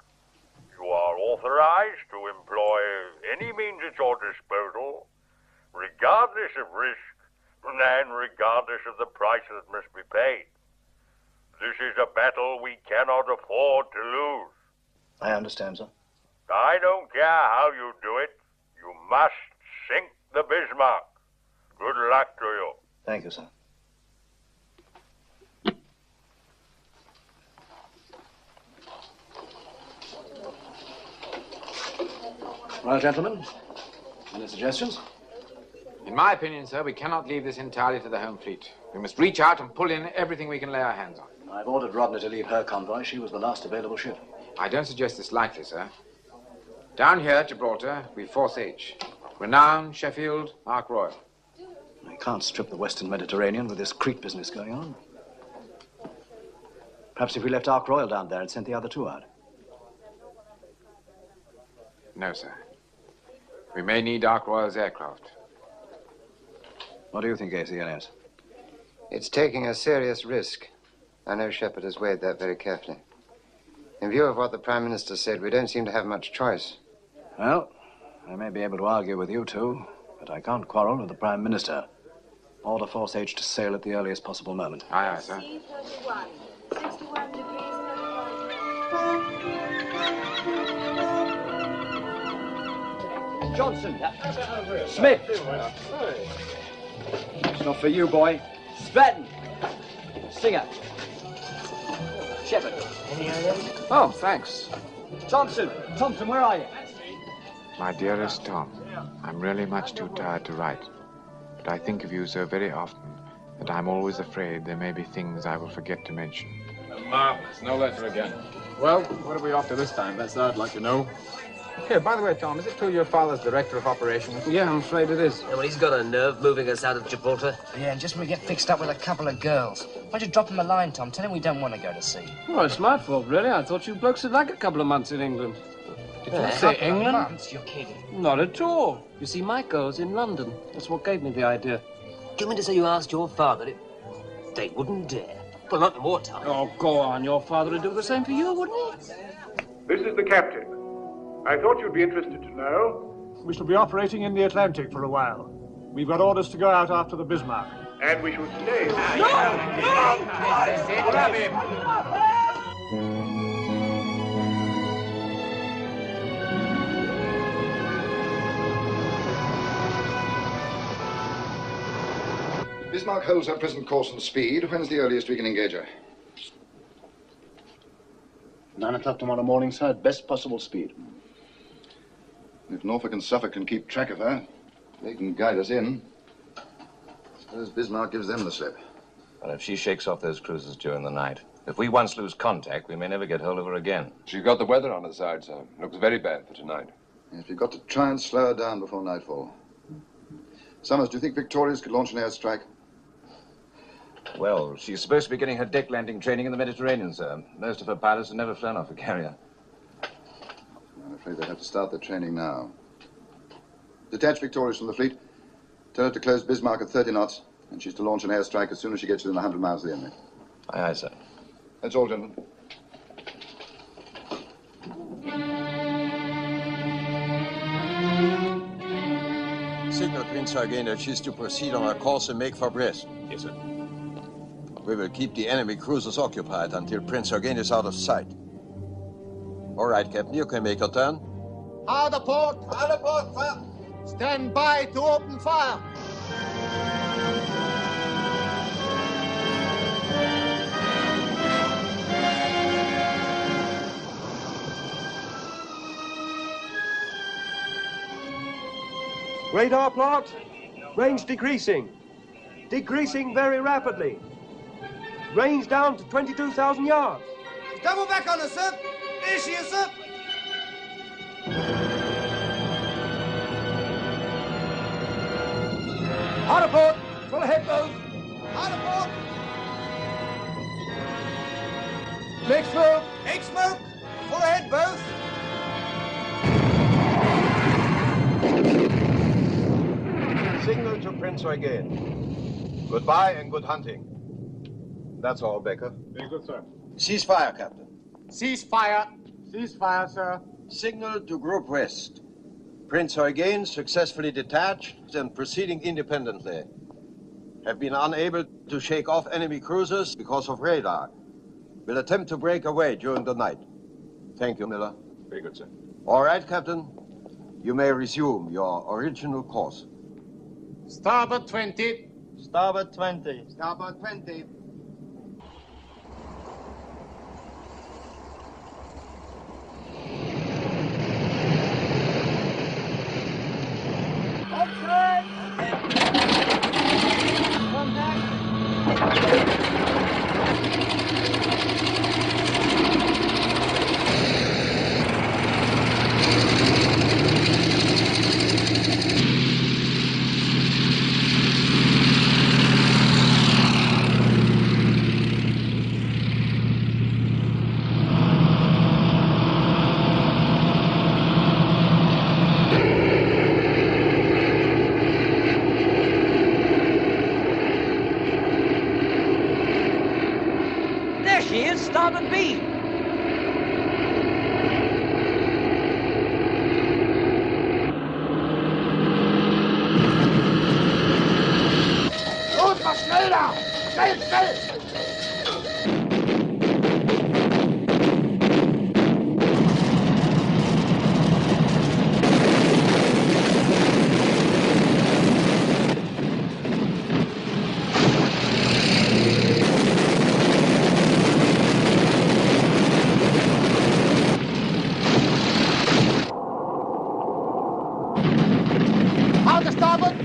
You are authorized to employ any means at your disposal, regardless of risk and regardless of the price that must be paid. This is a battle we cannot afford to lose. I understand, sir. I don't care how you do it. You must sink the Bismarck. Good luck to you. Thank you, sir. Well, gentlemen, any suggestions? In my opinion, sir, we cannot leave this entirely to the Home Fleet. We must reach out and pull in everything we can lay our hands on. I've ordered Rodner to leave her convoy. She was the last available ship. I don't suggest this lightly, sir. Down here at Gibraltar, we've Force H. Renown, Sheffield, Ark Royal. I can't strip the Western Mediterranean with this Crete business going on. Perhaps if we left Ark Royal down there and sent the other two out. No, sir. We may need Ark Royal's aircraft. What do you think, ACLS? It's taking a serious risk. I know Shepard has weighed that very carefully. In view of what the Prime Minister said, we don't seem to have much choice. Well, I may be able to argue with you two, but I can't quarrel with the Prime Minister. Order Force H to sail at the earliest possible moment. Aye, aye, sir. C31, 61 degrees, 35. Johnson. Smith. It's not for you, boy. Stratton. Singer. Shepard. Oh, thanks. Johnson. Thompson, where are you? My dearest Tom, I'm really much too tired to write. But I think of you so very often that I'm always afraid there may be things I will forget to mention. Marvelous. No letter again. Well, what are we after this time? That's what I'd like to know. Here, by the way, Tom, is it true your father's director of operations? Yeah, I'm afraid it is. Yeah, well, he's got a nerve moving us out of Gibraltar. Yeah, and just when we get fixed up with a couple of girls. Why don't you drop him a line, Tom? Tell him we don't want to go to sea. Well, it's my fault, really. I thought you blokes would like a couple of months in England. Did you say England? Months? You're kidding. Not at all. You see, my girl's in London. That's what gave me the idea. Do you mean to say you asked your father if they wouldn't dare? Well, not in wartime. Oh, go on. Your father would do the same for you, wouldn't he? This is the captain. I thought you'd be interested to know. We shall be operating in the Atlantic for a while. We've got orders to go out after the Bismarck. And we should stay. Grab him! Bismarck holds her present course and speed. When's the earliest we can engage her? 9 o'clock tomorrow morning, sir, at best possible speed. If Norfolk and Suffolk can keep track of her, they can guide us in. Suppose Bismarck gives them the slip. Well, if she shakes off those cruisers during the night, if we once lose contact, we may never get hold of her again. She's got the weather on her side, sir. Looks very bad for tonight. Yes, we've got to try and slow her down before nightfall. Summers, do you think Victorious could launch an airstrike? Well, she's supposed to be getting her deck landing training in the Mediterranean, sir. Most of her pilots have never flown off a carrier. I'm afraid they have to start their training now. Detach Victorious from the fleet. Tell her to close Bismarck at 30 knots, and she's to launch an airstrike as soon as she gets within 100 miles of the enemy. Aye, aye, sir. That's all, gentlemen. Signal Prince Eugen that she's to proceed on our course and make for Brest. Yes, sir. We will keep the enemy cruisers occupied until Prince Eugen is out of sight. All right, Captain, you can make your turn. Hard port! Hard port, fire! Stand by to open fire! Radar plot, range decreasing. Decreasing very rapidly. Range down to 22,000 yards. Double back on us, sir! There she is, sir! Hard port, full ahead both. Hard port! Make smoke! Make smoke! Full ahead both! Signal to Prince Eugen. Goodbye and good hunting. That's all, Becker. Very good, sir. Cease fire, Captain. Cease fire! Cease fire, sir. Signal to Group West. Prince Eugen successfully detached and proceeding independently. Have been unable to shake off enemy cruisers because of radar. Will attempt to break away during the night. Thank you, Miller. Very good, sir. All right, Captain. You may resume your original course. Starboard 20. Starboard 20. Starboard 20. There she is, starboard beam. Los, mach schneller! Schnell, schnell! Out the starboard!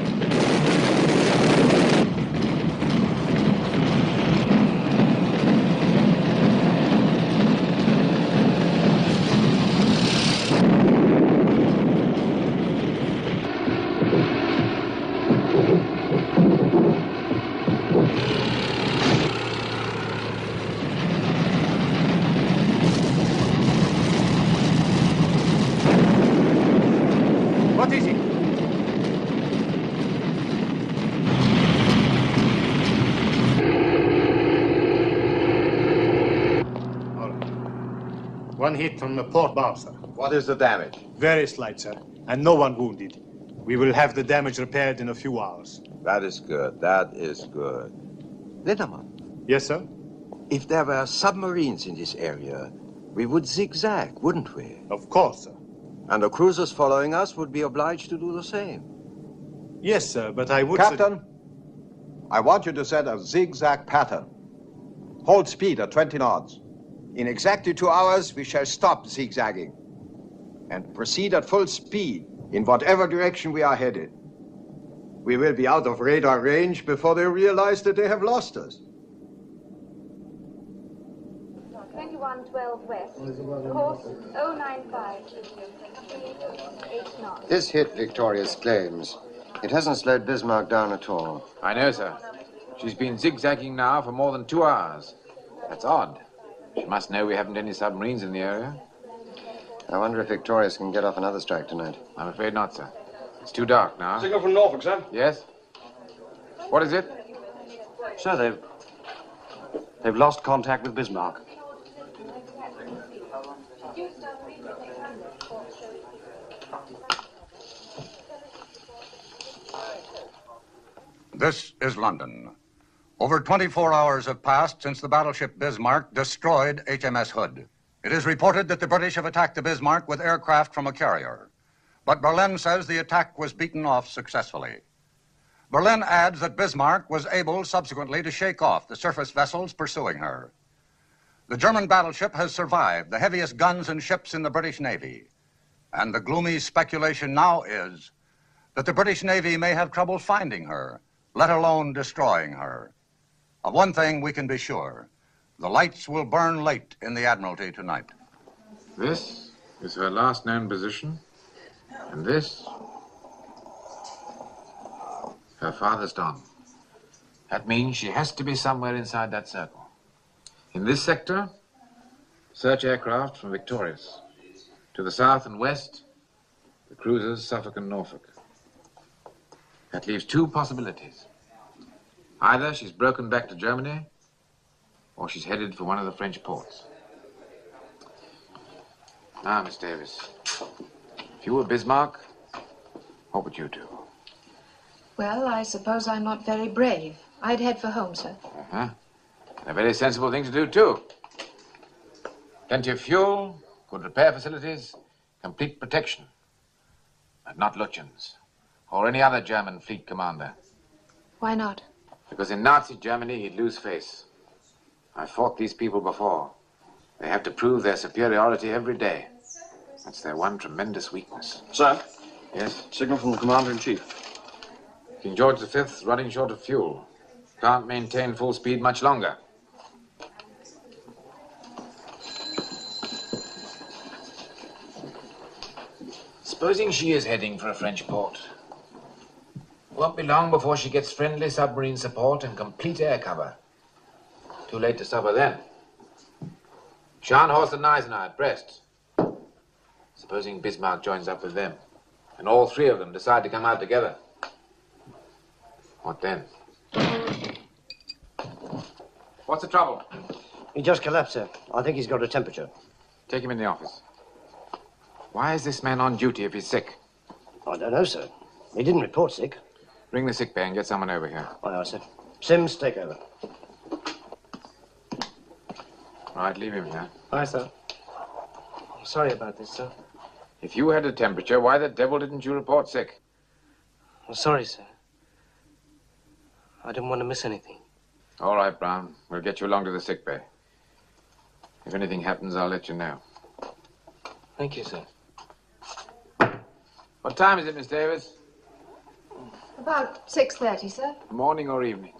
What is it? One hit from the port bow, sir. What is the damage? Very slight, sir, and no one wounded. We will have the damage repaired in a few hours. That is good. That is good. Letterman. Yes, sir? If there were submarines in this area, we would zigzag, wouldn't we? Of course, sir. And the cruisers following us would be obliged to do the same. Yes, sir, but I would... Captain, I want you to set a zigzag pattern. Hold speed at 20 knots. In exactly 2 hours, we shall stop zigzagging and proceed at full speed in whatever direction we are headed. We will be out of radar range before they realize that they have lost us. 2112 west, course 095, 8 knots. This hit Victoria's claims. It hasn't slowed Bismarck down at all. I know, sir. She's been zigzagging now for more than 2 hours. That's odd. She must know we haven't any submarines in the area. I wonder if Victorious can get off another strike tonight. I'm afraid not, sir. It's too dark now. Signal from Norfolk, sir. Yes? What is it? Sir, they've lost contact with Bismarck. This is London. Over 24 hours have passed since the battleship Bismarck destroyed HMS Hood. It is reported that the British have attacked the Bismarck with aircraft from a carrier. But Berlin says the attack was beaten off successfully. Berlin adds that Bismarck was able subsequently to shake off the surface vessels pursuing her. The German battleship has survived the heaviest guns and ships in the British Navy. And the gloomy speculation now is that the British Navy may have trouble finding her, let alone destroying her. Of one thing we can be sure. The lights will burn late in the Admiralty tonight. This is her last known position. And this, her farthest on. That means she has to be somewhere inside that circle. In this sector, search aircraft from Victorious. To the south and west, the cruisers Suffolk and Norfolk. That leaves 2 possibilities. Either she's broken back to Germany, or she's headed for one of the French ports. Now, Miss Davis, if you were Bismarck, what would you do? Well, I suppose I'm not very brave. I'd head for home, sir. Uh-huh. A very sensible thing to do, too. Plenty of fuel, good repair facilities, complete protection. But not Lutyens, or any other German fleet commander. Why not? Because in Nazi Germany, he'd lose face. I've fought these people before. They have to prove their superiority every day. That's their one tremendous weakness. Sir? Yes? Signal from the Commander-in-Chief. King George V's running short of fuel. Can't maintain full speed much longer. Supposing she is heading for a French port. Won't be long before she gets friendly submarine support and complete air cover. Too late to stop her then. Scharnhorst and Gneisenau at Brest. Supposing Bismarck joins up with them, and all 3 of them decide to come out together. What then? What's the trouble? He just collapsed, sir. I think he's got a temperature. Take him in the office. Why is this man on duty if he's sick? I don't know, sir. He didn't report sick. Ring the sick bay and get someone over here. Aye, sir. Sims, take over. Right, leave him here. Aye, sir. I'm sorry about this, sir. If you had a temperature, why the devil didn't you report sick? I'm sorry, sir. I didn't want to miss anything. All right, Brown. We'll get you along to the sick bay. If anything happens, I'll let you know. Thank you, sir. What time is it, Miss Davis? About 6:30, sir. Morning or evening?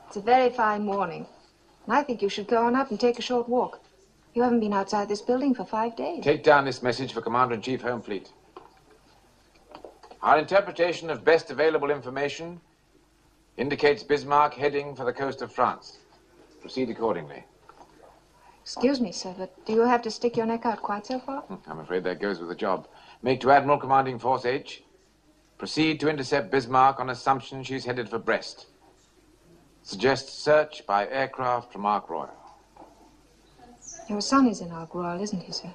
It's a very fine morning. And I think you should go on up and take a short walk. You haven't been outside this building for 5 days. Take down this message for Commander-in-Chief, Home Fleet. Our interpretation of best available information indicates Bismarck heading for the coast of France. Proceed accordingly. Excuse me, sir, but do you have to stick your neck out quite so far? I'm afraid that goes with the job. Make to Admiral Commanding Force H. Proceed to intercept Bismarck on assumption she's headed for Brest. Suggest search by aircraft from Ark Royal. Your son is in Ark Royal, isn't he, sir?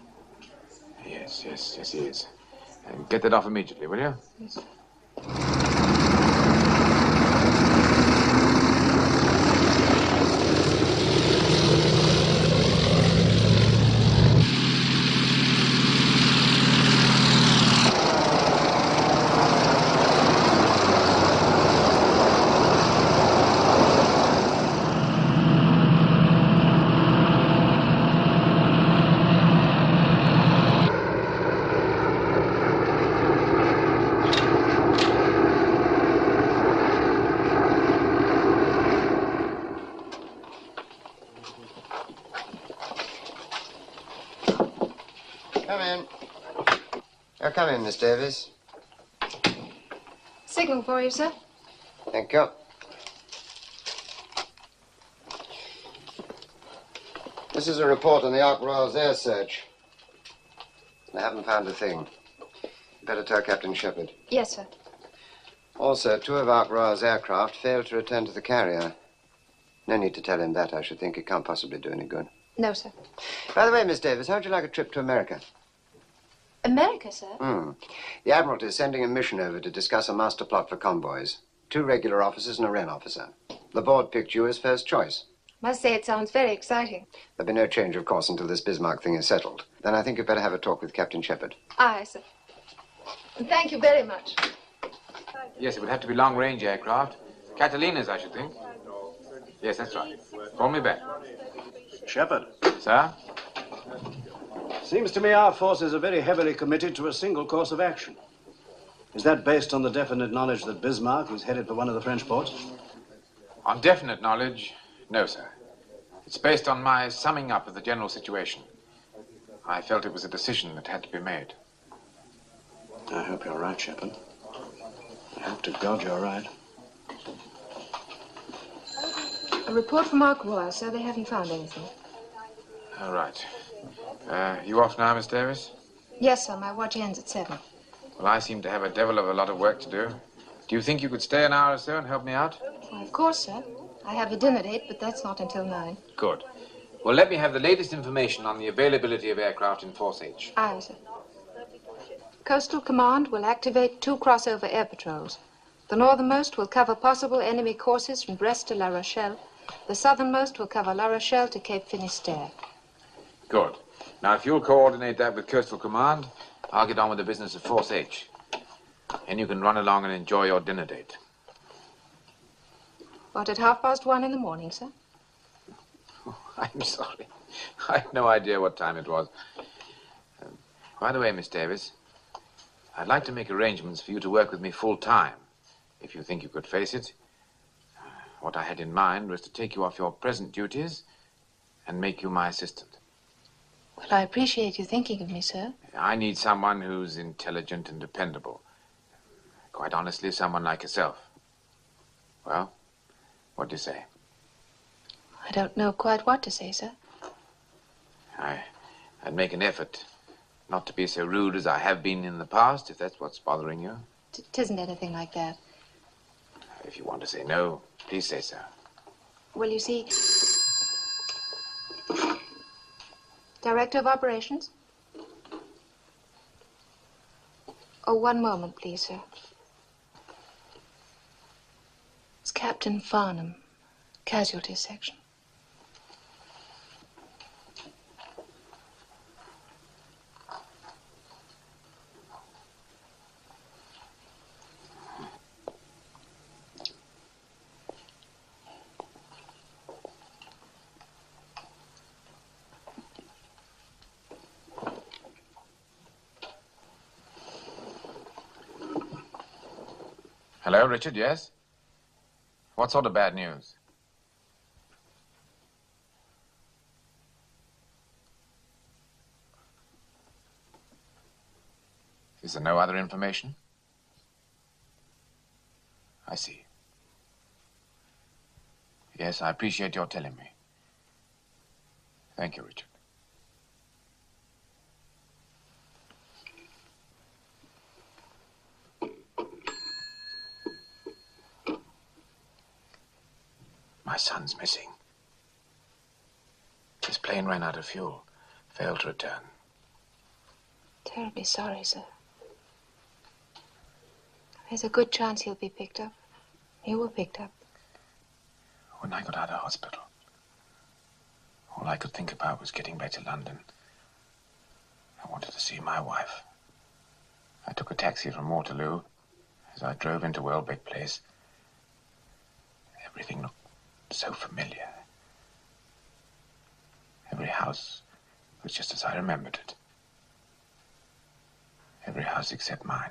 Yes, he is. Get that off immediately, will you? Yes. Come in. Oh, come in, Miss Davis. Signal for you, sir. Thank you. This is a report on the Ark Royal's air search. I haven't found a thing. Better tell Captain Shepard. Yes, sir. Also, 2 of Ark Royal's aircraft failed to return to the carrier. No need to tell him that, I should think. It can't possibly do any good. No, sir. By the way, Miss Davis, how'd you like a trip to America? America, sir? The Admiralty is sending a mission over to discuss a master plot for convoys. 2 regular officers and a Wren officer. The board picked you as first choice. Must say it sounds very exciting. There'll be no change, of course, until this Bismarck thing is settled. Then I think you'd better have a talk with Captain Shepard. Aye, sir. Thank you very much. Yes, it would have to be long-range aircraft. Catalinas, I should think. Yes, that's right. Call me back. Shepard. Sir? Seems to me our forces are very heavily committed to a single course of action. Is that based on the definite knowledge that Bismarck is headed for one of the French ports? On definite knowledge, no, sir. It's based on my summing up of the general situation. I felt it was a decision that had to be made. I hope you're right, Shepard. I hope to God you're right. A report from Ark Royal, sir. They haven't found anything. All right. You off now, Miss Davis? Yes, sir. My watch ends at 7. Well, I seem to have a devil of a lot of work to do. Do you think you could stay an hour or so and help me out? Why, of course, sir. I have a dinner date, but that's not until 9. Good. Well, let me have the latest information on the availability of aircraft in Force H. Aye, sir. Coastal Command will activate 2 crossover air patrols. The northernmost will cover possible enemy courses from Brest to La Rochelle. The southernmost will cover La Rochelle to Cape Finisterre. Good. Now, if you'll coordinate that with Coastal Command, I'll get on with the business of Force H. And you can run along and enjoy your dinner date. What, at 1:30 in the morning, sir? Oh, I'm sorry. I had no idea what time it was. By the way, Miss Davis, I'd like to make arrangements for you to work with me full-time, if you think you could face it. What I had in mind was to take you off your present duties and make you my assistant. Well, I appreciate you thinking of me, sir. I need someone who's intelligent and dependable. Quite honestly, someone like yourself. Well, what do you say? I don't know quite what to say, sir. I'd make an effort not to be so rude as I have been in the past, if that's what's bothering you. Tisn't anything like that. If you want to say no, please say so. Well, you see... Director of Operations? Oh, one moment, please, sir. It's Captain Farnham, Casualty Section. Hello, Richard, yes? What sort of bad news? Is there no other information? I see. Yes, I appreciate your telling me. Thank you, Richard. My son's missing. His plane ran out of fuel, failed to return. Terribly sorry, sir. There's a good chance he'll be picked up. He were picked up. When I got out of hospital, all I could think about was getting back to London. I wanted to see my wife. I took a taxi from Waterloo. As I drove into Welbeck Place, everything looked so familiar. Every house was just as I remembered it. Every house except mine.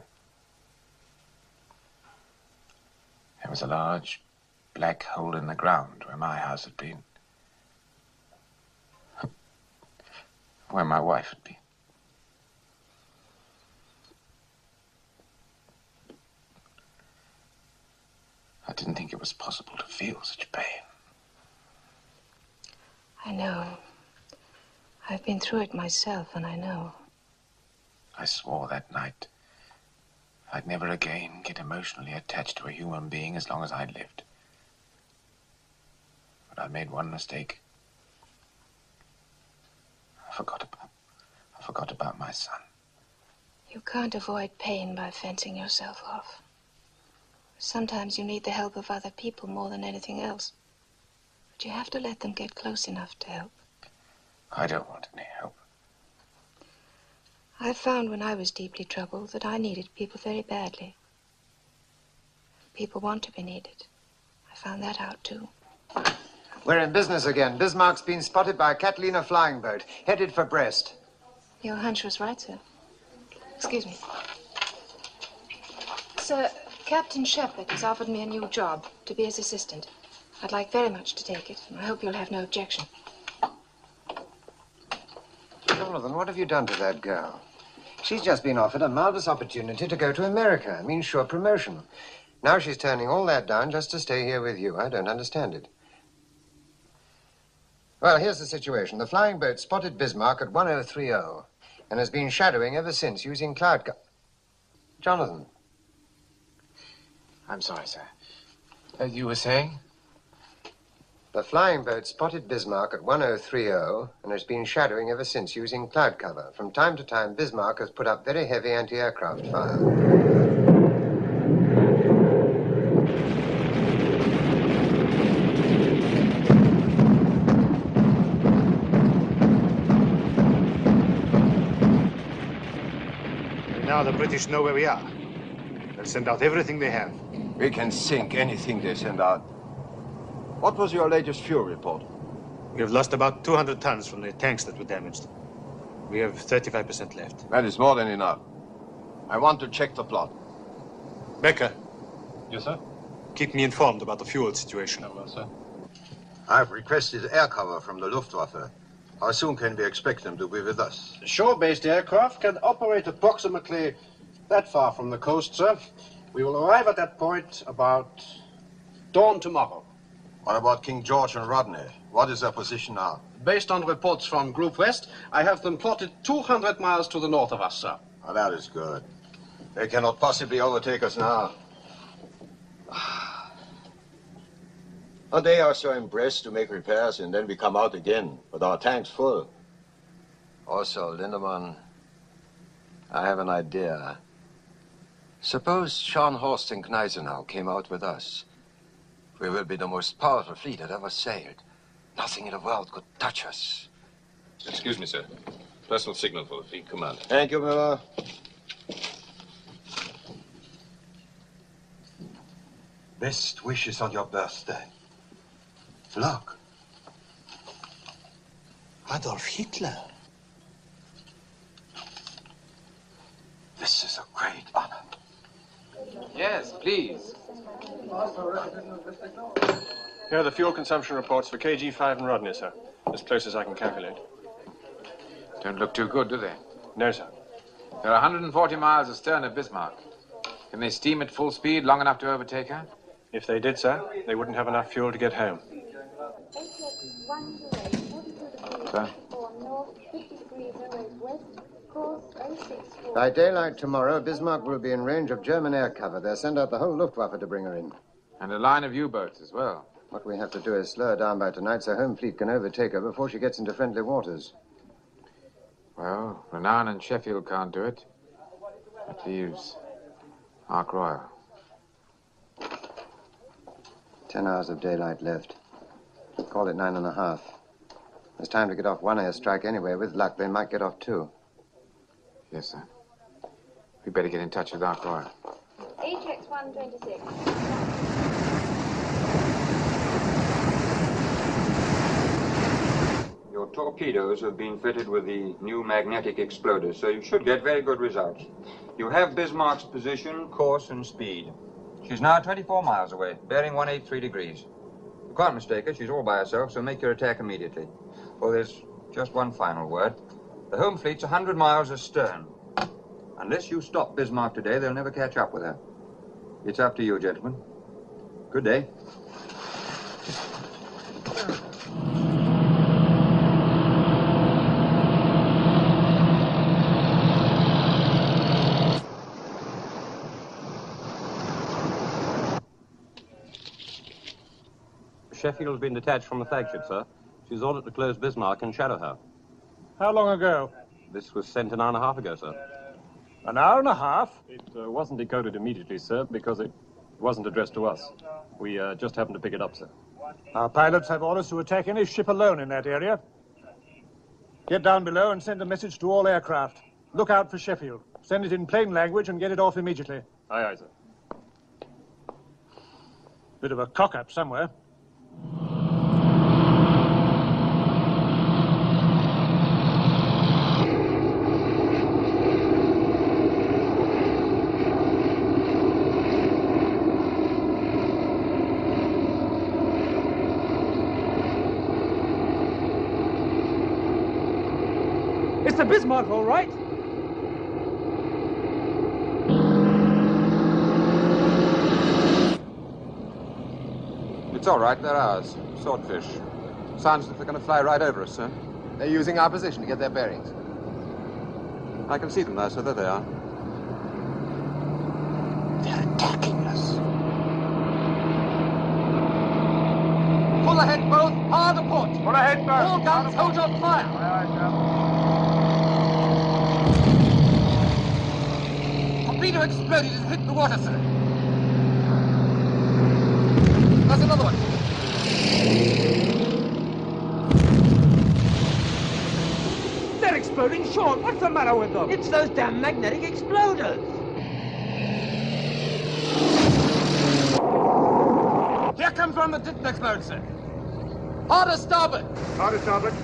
There was a large black hole in the ground where my house had been. Where my wife had been. was possible to feel such pain. I know. I've been through it myself, and I know. I swore that night I'd never again get emotionally attached to a human being as long as I'd lived. But I made one mistake. I forgot about my son. You can't avoid pain by fencing yourself off. Sometimes you need the help of other people more than anything else. But you have to let them get close enough to help. I don't want any help. I found when I was deeply troubled that I needed people very badly. People want to be needed. I found that out, too. We're in business again. Bismarck's been spotted by a Catalina flying boat, headed for Brest. Your hunch was right, sir. Excuse me. Sir, Captain Shepherd has offered me a new job to be his assistant. I'd like very much to take it, and I hope you'll have no objection. Jonathan, what have you done to that girl? She's just been offered a marvelous opportunity to go to America. I mean, sure promotion. Now she's turning all that down just to stay here with you. I don't understand it. Well, here's the situation. The flying boat spotted Bismarck at 1030 and has been shadowing ever since using cloud Jonathan. I'm sorry, sir. You were saying? The flying boat spotted Bismarck at 1030 and has been shadowing ever since using cloud cover. From time to time, Bismarck has put up very heavy anti-aircraft fire. Now the British know where we are. They'll send out everything they have. We can sink anything they send out. What was your latest fuel report? We have lost about 200 tons from the tanks that were damaged. We have 35% left. That is more than enough. I want to check the plot. Becker. Yes, sir? Keep me informed about the fuel situation. Well, sir. I've requested air cover from the Luftwaffe. How soon can we expect them to be with us? Shore-based aircraft can operate approximately that far from the coast, sir. We will arrive at that point about dawn tomorrow. What about King George and Rodney? What is their position now? Based on reports from Group West, I have them plotted 200 miles to the north of us, sir. Oh, that is good. They cannot possibly overtake us now. A day or so in Brest to make repairs, and then we come out again with our tanks full. Also, Lindemann, I have an idea. Suppose Scharnhorst and Gneisenau came out with us. We will be the most powerful fleet that ever sailed. Nothing in the world could touch us. Excuse me, sir. Personal signal for the fleet commander. Thank you, Miller. Best wishes on your birthday. Look. Adolf Hitler. This is a great honor. Yes, please. Here are the fuel consumption reports for KG5 and Rodney, sir. As close as I can calculate. Don't look too good, do they? No, sir. They're 140 miles astern of Bismarck. Can they steam at full speed long enough to overtake her? If they did, sir, they wouldn't have enough fuel to get home. Sir? By daylight tomorrow, Bismarck will be in range of German air cover. They'll send out the whole Luftwaffe to bring her in. And a line of U-boats as well. What we have to do is slow her down by tonight so home fleet can overtake her before she gets into friendly waters. Well, Renown and Sheffield can't do it. That leaves Ark Royal. 10 hours of daylight left. Call it 9.5. There's time to get off one airstrike anyway. With luck, they might get off two. Yes, sir. We better get in touch with Ark Royal. HX 126. Your torpedoes have been fitted with the new magnetic exploder, so you should get very good results. You have Bismarck's position, course, and speed. She's now 24 miles away, bearing 183 degrees. You can't mistake her. She's all by herself, so make your attack immediately. Oh, there's just one final word. The home fleet's 100 miles astern. Unless you stop Bismarck today, they'll never catch up with her. It's up to you, gentlemen. Good day. Sheffield's been detached from the flagship, sir. She's ordered to close Bismarck and shadow her. How long ago? This was sent an hour and a half ago, sir. An hour and a half? It wasn't decoded immediately, sir, because it wasn't addressed to us. We just happened to pick it up, sir. Our pilots have orders to attack any ship alone in that area. Get down below and send a message to all aircraft. Look out for Sheffield. Send it in plain language and get it off immediately. Aye, aye, sir. Bit of a cock-up somewhere. It's the Bismarck, all right. It's all right, they're ours. Swordfish. Sounds as if they're going to fly right over us, sir. They're using our position to get their bearings. I can see them there, sir. There they are. They're attacking us. Pull ahead, both. Hard aport. Pull ahead, both. All guns, hold your fire. Aye, aye, torpedo exploded and hit the water, sir. There's another one. They're exploding short. What's the matter with them? It's those damn magnetic exploders. Here comes one that didn't explode, sir. Harder starboard. Harder starboard.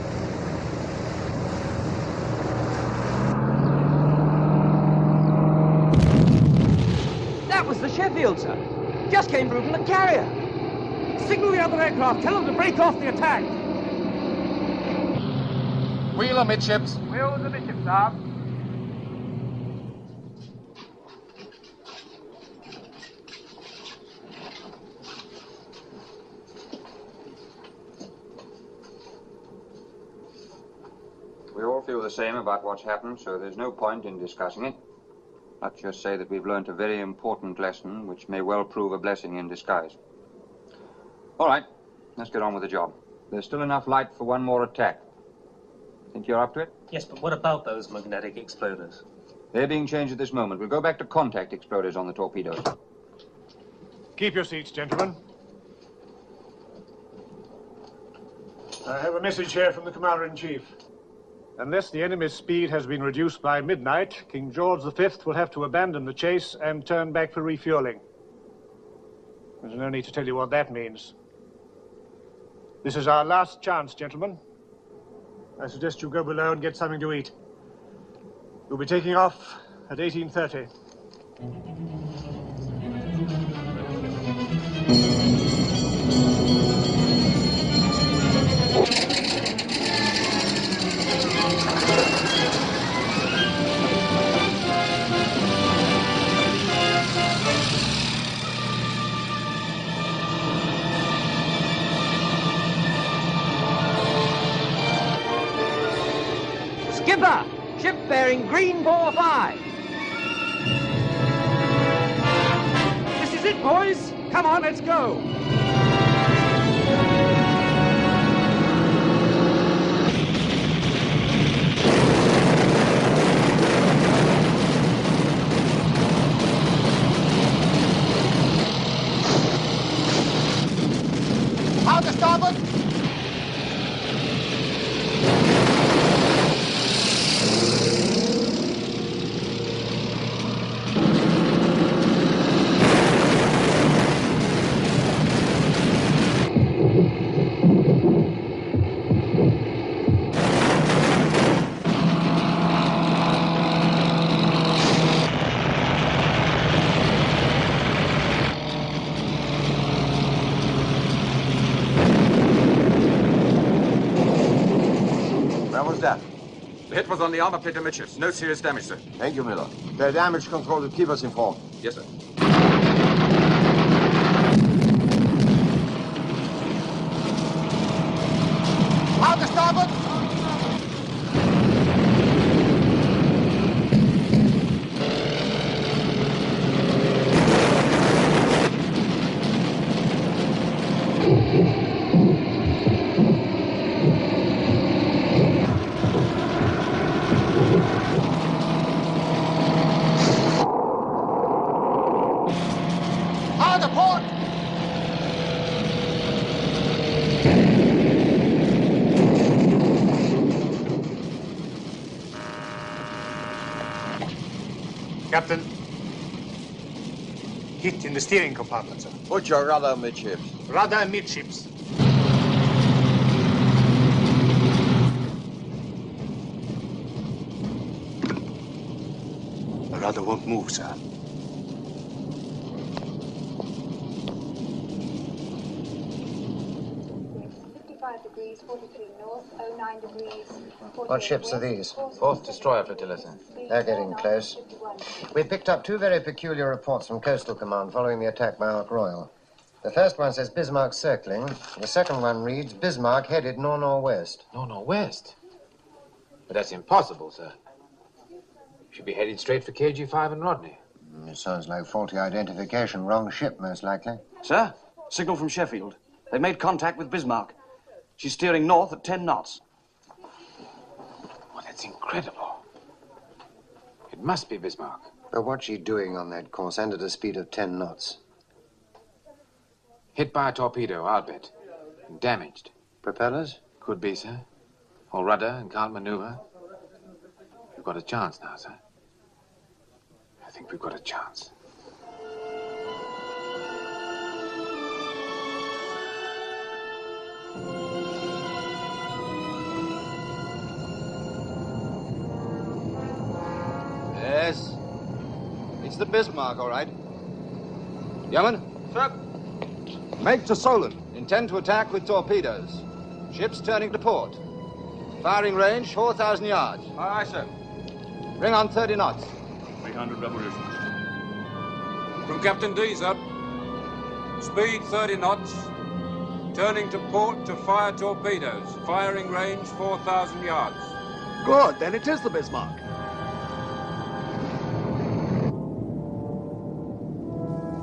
That was the Sheffield, sir. Just came through from the carrier. Signal the other aircraft. Tell them to break off the attack. Wheel amidships. Wheel the amidships, sir. We all feel the same about what's happened, so there's no point in discussing it. Let's just say that we've learnt a very important lesson, which may well prove a blessing in disguise. All right, let's get on with the job. There's still enough light for one more attack. Think you're up to it? Yes, but what about those magnetic exploders? They're being changed at this moment. We'll go back to contact exploders on the torpedoes. Keep your seats, gentlemen. I have a message here from the Commander-in-Chief. Unless the enemy's speed has been reduced by midnight, King George V will have to abandon the chase and turn back for refueling. There's no need to tell you what that means. This is our last chance, gentlemen. I suggest you go below and get something to eat. We'll be taking off at 18:30. Skipper! Ship bearing green 45. This is it, boys. Come on, let's go. Out to starboard. The hit was on the armor plate amidships. No serious damage, sir. Thank you, Miller. The damage control will keep us informed. Yes, sir. to starboard! Hard aport! Captain. Hit in the steering compartment, sir. Put your rudder midships. Rudder midships. The rudder won't move, sir. Degrees 43 north, 09 degrees. What ships are these? Fourth destroyer flotilla, sir. They're getting close. We picked up two very peculiar reports from Coastal Command following the attack by Ark Royal. The first one says Bismarck circling. The second one reads Bismarck headed nor-northwest. Nor-northwest? But that's impossible, sir. Should be headed straight for KG-5 and Rodney. It sounds like faulty identification. Wrong ship, most likely. Sir, signal from Sheffield. They've made contact with Bismarck. She's steering north at 10 knots. Well, that's incredible. It must be Bismarck. But what's she doing on that course and at a speed of 10 knots? Hit by a torpedo, I'll bet. And damaged. Propellers? Could be, sir. Or rudder and can't maneuver. We've got a chance now, sir. I think we've got a chance. Yes. It's the Bismarck, all right. Yeoman? Sir. Make to Solent. Intend to attack with torpedoes. Ships turning to port. Firing range, 4,000 yards. Aye, sir. Bring on 30 knots. 300 revolutions. From Captain D, sir. Speed 30 knots. Turning to port to fire torpedoes. Firing range 4,000 yards. Good, then it is the Bismarck.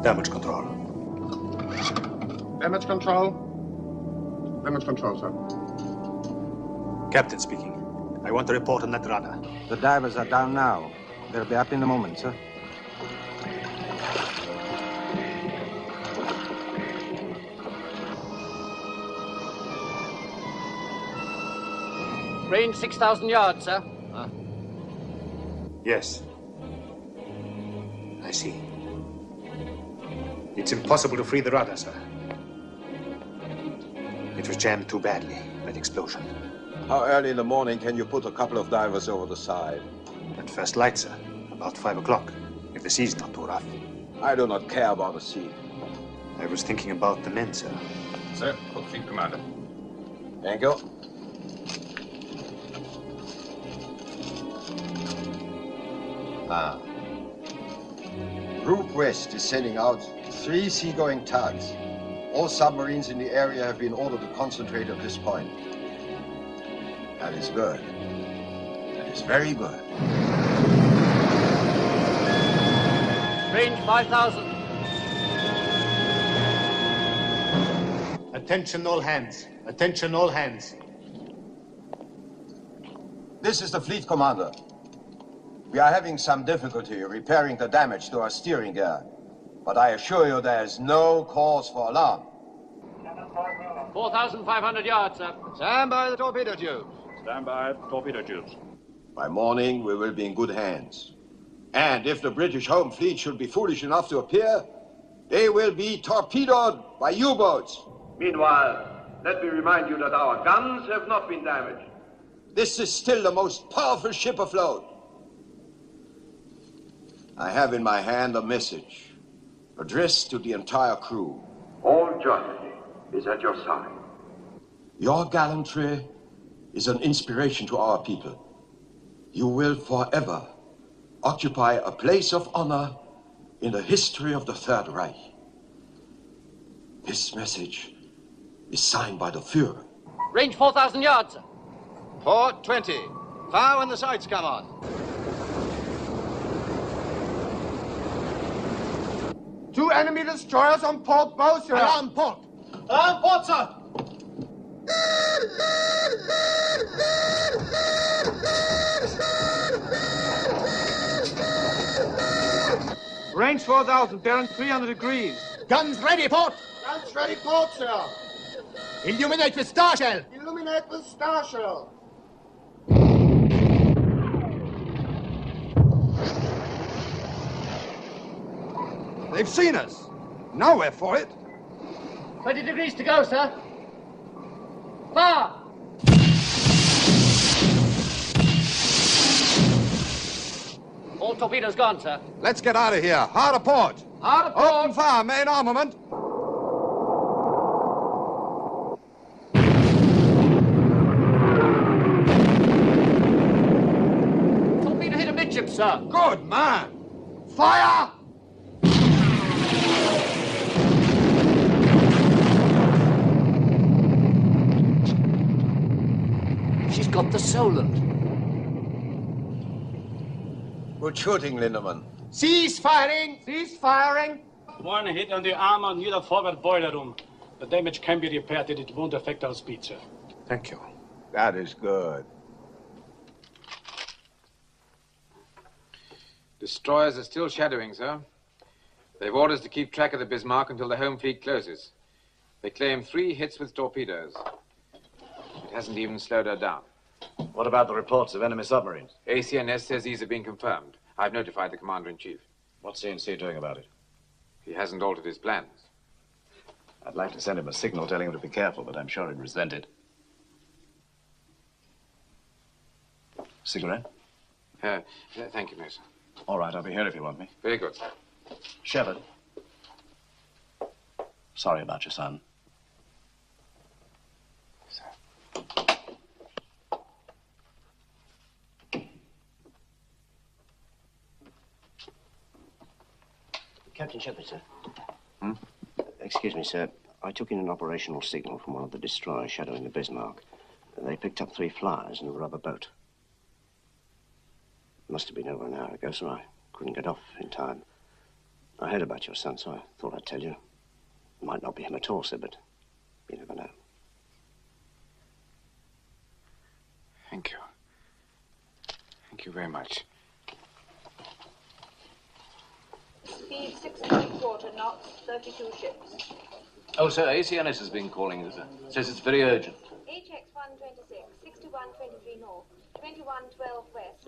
Damage control. Damage control. Damage control, sir. Captain speaking. I want a report on that rudder. The divers are down now. They'll be up in a moment, sir. Range 6,000 yards, sir. Yes. I see. It's impossible to free the rudder, sir. It was jammed too badly, that explosion. How early in the morning can you put a couple of divers over the side? At first light, sir. About 5 o'clock, if the sea's not too rough. I do not care about the sea. I was thinking about the men, sir. Sir, for the fleet commander. Thank you. Route West is sending out 3 seagoing tugs. All submarines in the area have been ordered to concentrate at this point. That is good. That is very good. Range 5,000. Attention all hands. Attention all hands. This is the fleet commander. We are having some difficulty repairing the damage to our steering gear. But I assure you there is no cause for alarm. 4,500 yards, sir. Stand by the torpedo tubes. Stand by, torpedo tubes. By morning, we will be in good hands. And if the British home fleet should be foolish enough to appear, they will be torpedoed by U-boats. Meanwhile, let me remind you that our guns have not been damaged. This is still the most powerful ship afloat. I have in my hand a message addressed to the entire crew. All Germany is at your side. Your gallantry is an inspiration to our people. You will forever occupy a place of honor in the history of the Third Reich. This message is signed by the Führer. Range 4,000 yards, sir. Port 20. Fire when the sights come on. Two enemy destroyers on port bow, sir. Alarm port. Alarm port, sir. Range 4,000, bearing 300 degrees. Guns ready, port. Guns ready, port, sir. Illuminate with star shell. Illuminate with star shell. They've seen us. Now we're for it. 20 degrees to go, sir. Fire! All torpedoes gone, sir. Let's get out of here. Hard a port. Hard a port. Open fire, main armament. Torpedo hit amidship, sir. Good man. Fire! She's got the Solent. Good shooting, Lindemann. Cease firing! Cease firing! One hit on the armor near the forward boiler room. The damage can be repaired and it won't affect our speed, sir. Thank you. That is good. Destroyers are still shadowing, sir. They've orders to keep track of the Bismarck until the home fleet closes. They claim 3 hits with torpedoes. It hasn't even slowed her down. What about the reports of enemy submarines? ACNS says these have been confirmed. I've notified the Commander-in-Chief. What's CNC doing about it? He hasn't altered his plans. I'd like to send him a signal telling him to be careful, but I'm sure he'd resent it. Cigarette? Thank you, no, sir. All right, I'll be here if you want me. Very good, sir. Shepard. Sorry about your son. Captain Shepard, sir. Excuse me, sir. I took in an operational signal from one of the destroyers shadowing the Bismarck. They picked up 3 flyers in a rubber boat. Must have been over an hour ago, so I couldn't get off in time. I heard about your son, so I thought I'd tell you. It might not be him at all, sir, but you never know. Thank you. Thank you very much. Speed 6.25 knots, 32 ships. Oh, sir, ACNS has been calling you, sir. Says it's very urgent. HX 126, 6123 north, 2112 west,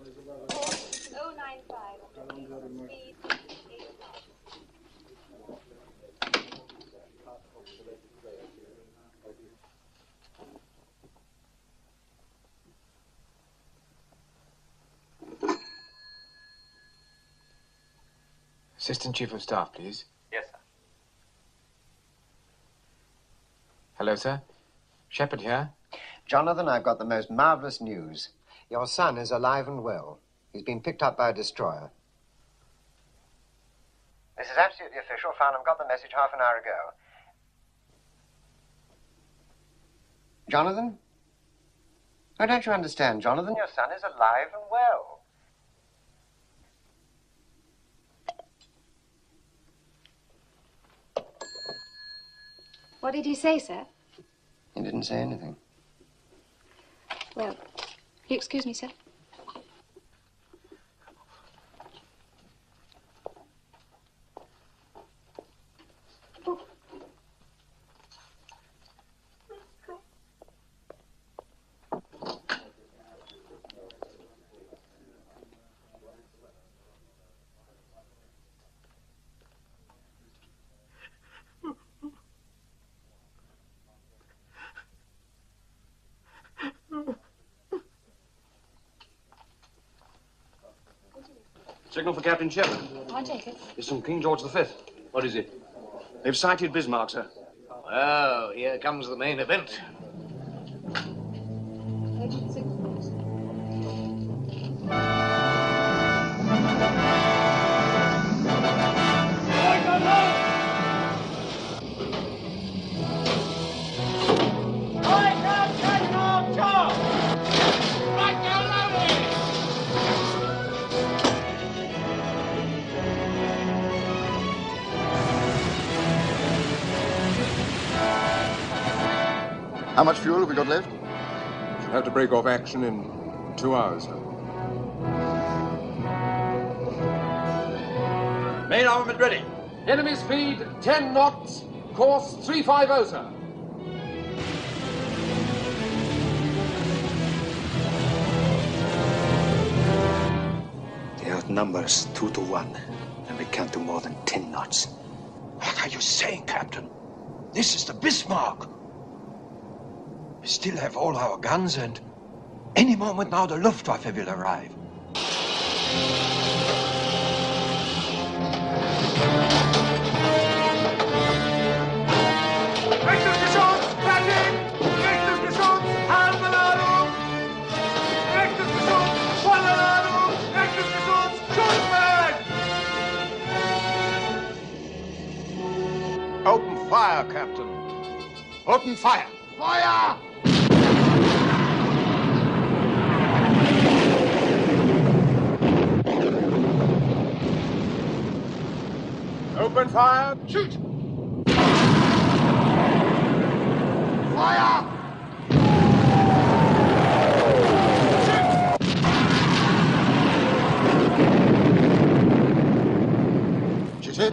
course 095, speed 8 knots. Assistant Chief of Staff, please. Yes, sir. Hello, sir. Shepard here. Jonathan, I've got the most marvelous news. Your son is alive and well. He's been picked up by a destroyer. This is absolutely official. Farnham got the message half an hour ago. Jonathan? Oh, don't you understand, Jonathan? Your son is alive and well. What did he say, sir? He didn't say anything. Well, you excuse me, sir? Signal for Captain Shepard. I take it. It's from King George V. What is it? They've sighted Bismarck, sir. Oh, here comes the main event. How much fuel have we got left? We'll have to break off action in 2 hours, sir. Main armament ready. Enemy speed 10 knots, course 350, sir. They outnumber us 2 to 1, and we can't do more than 10 knots. What are you saying, Captain? This is the Bismarck. We still have all our guns, and any moment now the Luftwaffe will arrive. Open fire, Captain. Open fire. Fire! Open fire. Shoot! Fire! She's hit.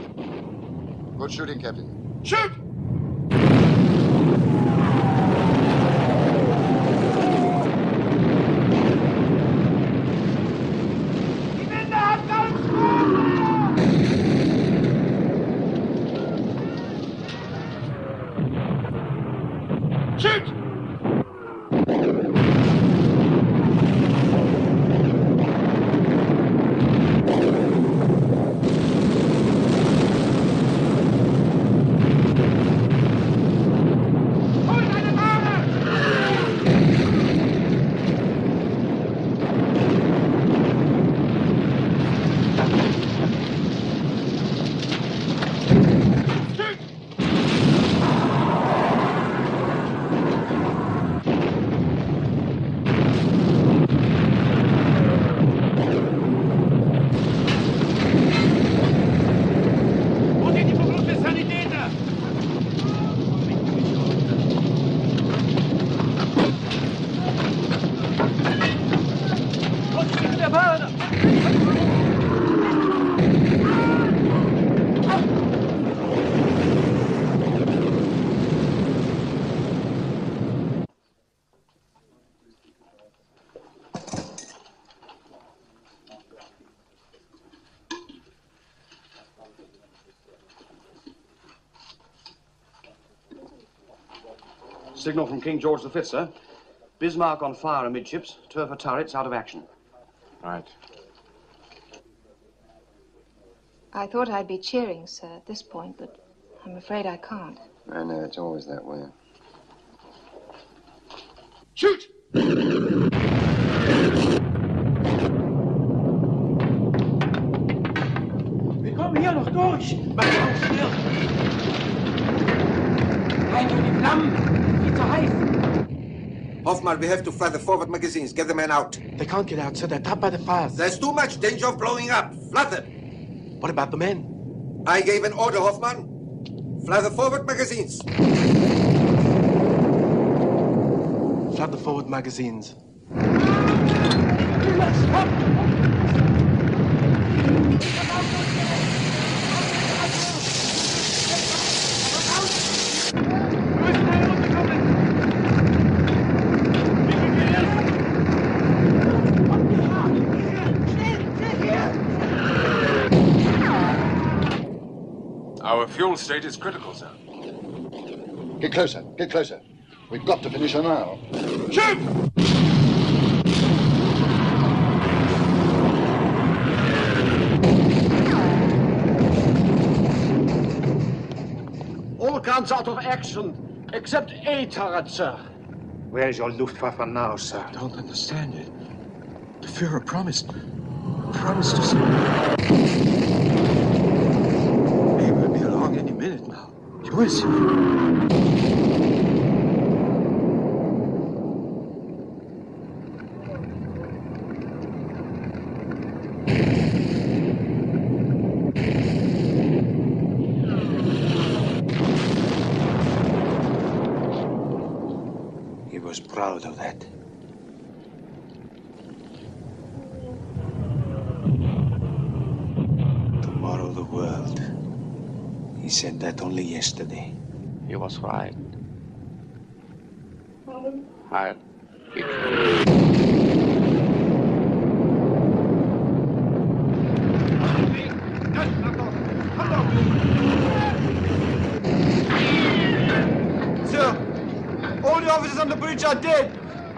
Good shooting, Captain. Shoot! Signal from King George V, sir. Bismarck on fire amidships, Turfer turrets out of action. Right. I thought I'd be cheering, sir, at this point, but I'm afraid I can't. I know, it's always that way. Shoot! Wir kommen hier noch durch. Mach auf hier. Rein in die Flammen. Viel zu heiß. Hoffman, we have to fly the forward magazines. Get the men out. They can't get out, sir. They're trapped by the fires. There's too much danger of blowing up. Flood them. What about the men? I gave an order, Hoffman. Fly the forward magazines. Flood the forward magazines. Our fuel state is critical, sir. Get closer, get closer. We've got to finish her now. Shoot! All guns out of action, except A turret, sir. Where is your Luftwaffe now, sir? I don't understand it. The Führer promised us. He will be along any minute now. You will see. proud of that. Tomorrow the world. He said that only yesterday. He was right. I... Sir, all the officers on the bridge are dead.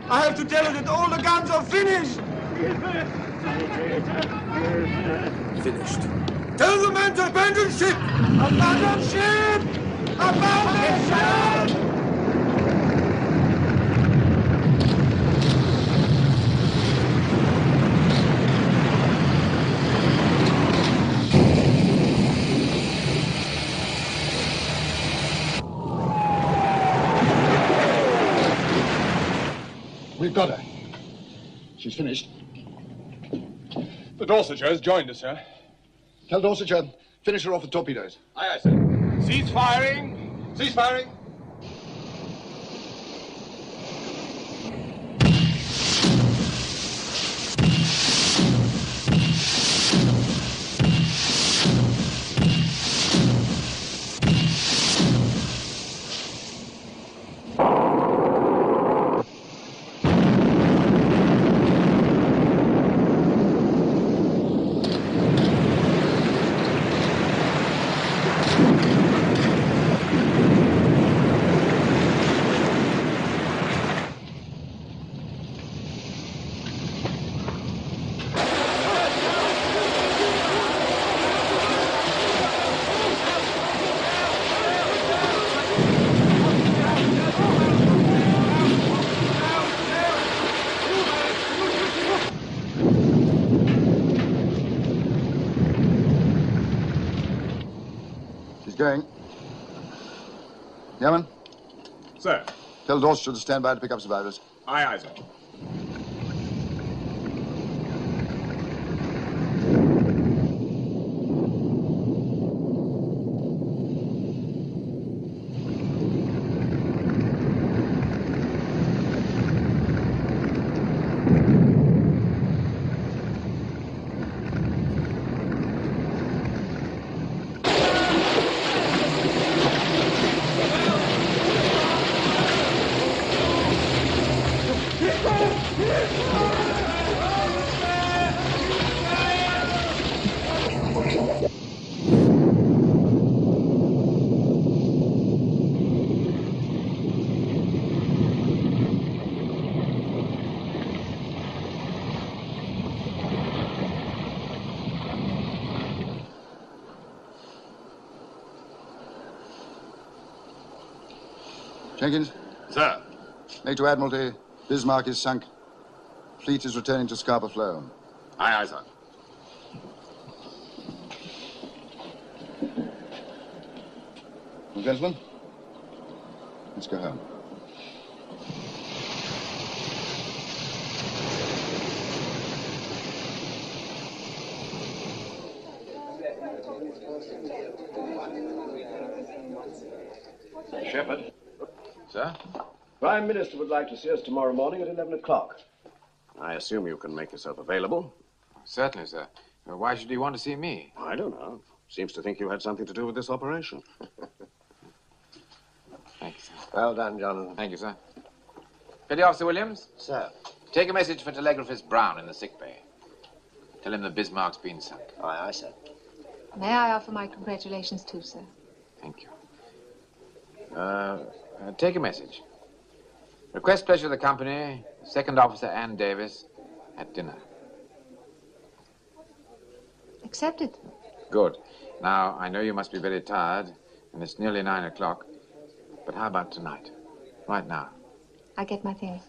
I have to tell you that all the guns are finished. Finished. Tell the men to abandon ship! Abandon ship! Abandon ship! We've got her. She's finished. The Dorsetshire has joined us, sir. Tell Dorsetshire, finish her off with torpedoes. Aye, aye, sir. Cease firing! Cease firing! Going. Yeoman? Sir. Tell Dorsetshire to stand by to pick up survivors. Aye, aye, sir. Jenkins? Sir. Make to Admiralty, Bismarck is sunk. Fleet is returning to Scarborough Flow. Aye, aye, sir. Well, gentlemen, let's go home. Shepard. Sir? Prime Minister would like to see us tomorrow morning at 11 o'clock. I assume you can make yourself available. Certainly, sir. Why should he want to see me? I don't know. Seems to think you had something to do with this operation. Thank you, sir. Well done, Jonathan. Thank you, sir. Petty Officer Williams? Sir. Take a message for telegraphist Brown in the sick bay. Tell him the Bismarck's been sunk. Aye, aye, sir. May I offer my congratulations too, sir? Thank you. Take a message. Request pleasure of the company, Second Officer Ann Davis, at dinner. Accepted. Good. Now, I know you must be very tired, and it's nearly 9 o'clock. But how about tonight? Right now. I get my things.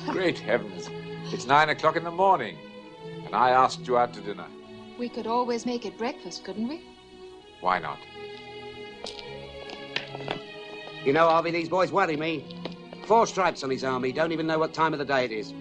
Great heavens. It's 9 o'clock in the morning, and I asked you out to dinner. We could always make it breakfast, couldn't we? Why not? You know, Harvey, these boys worry me. 4 stripes on his arm. He don't even know what time of the day it is.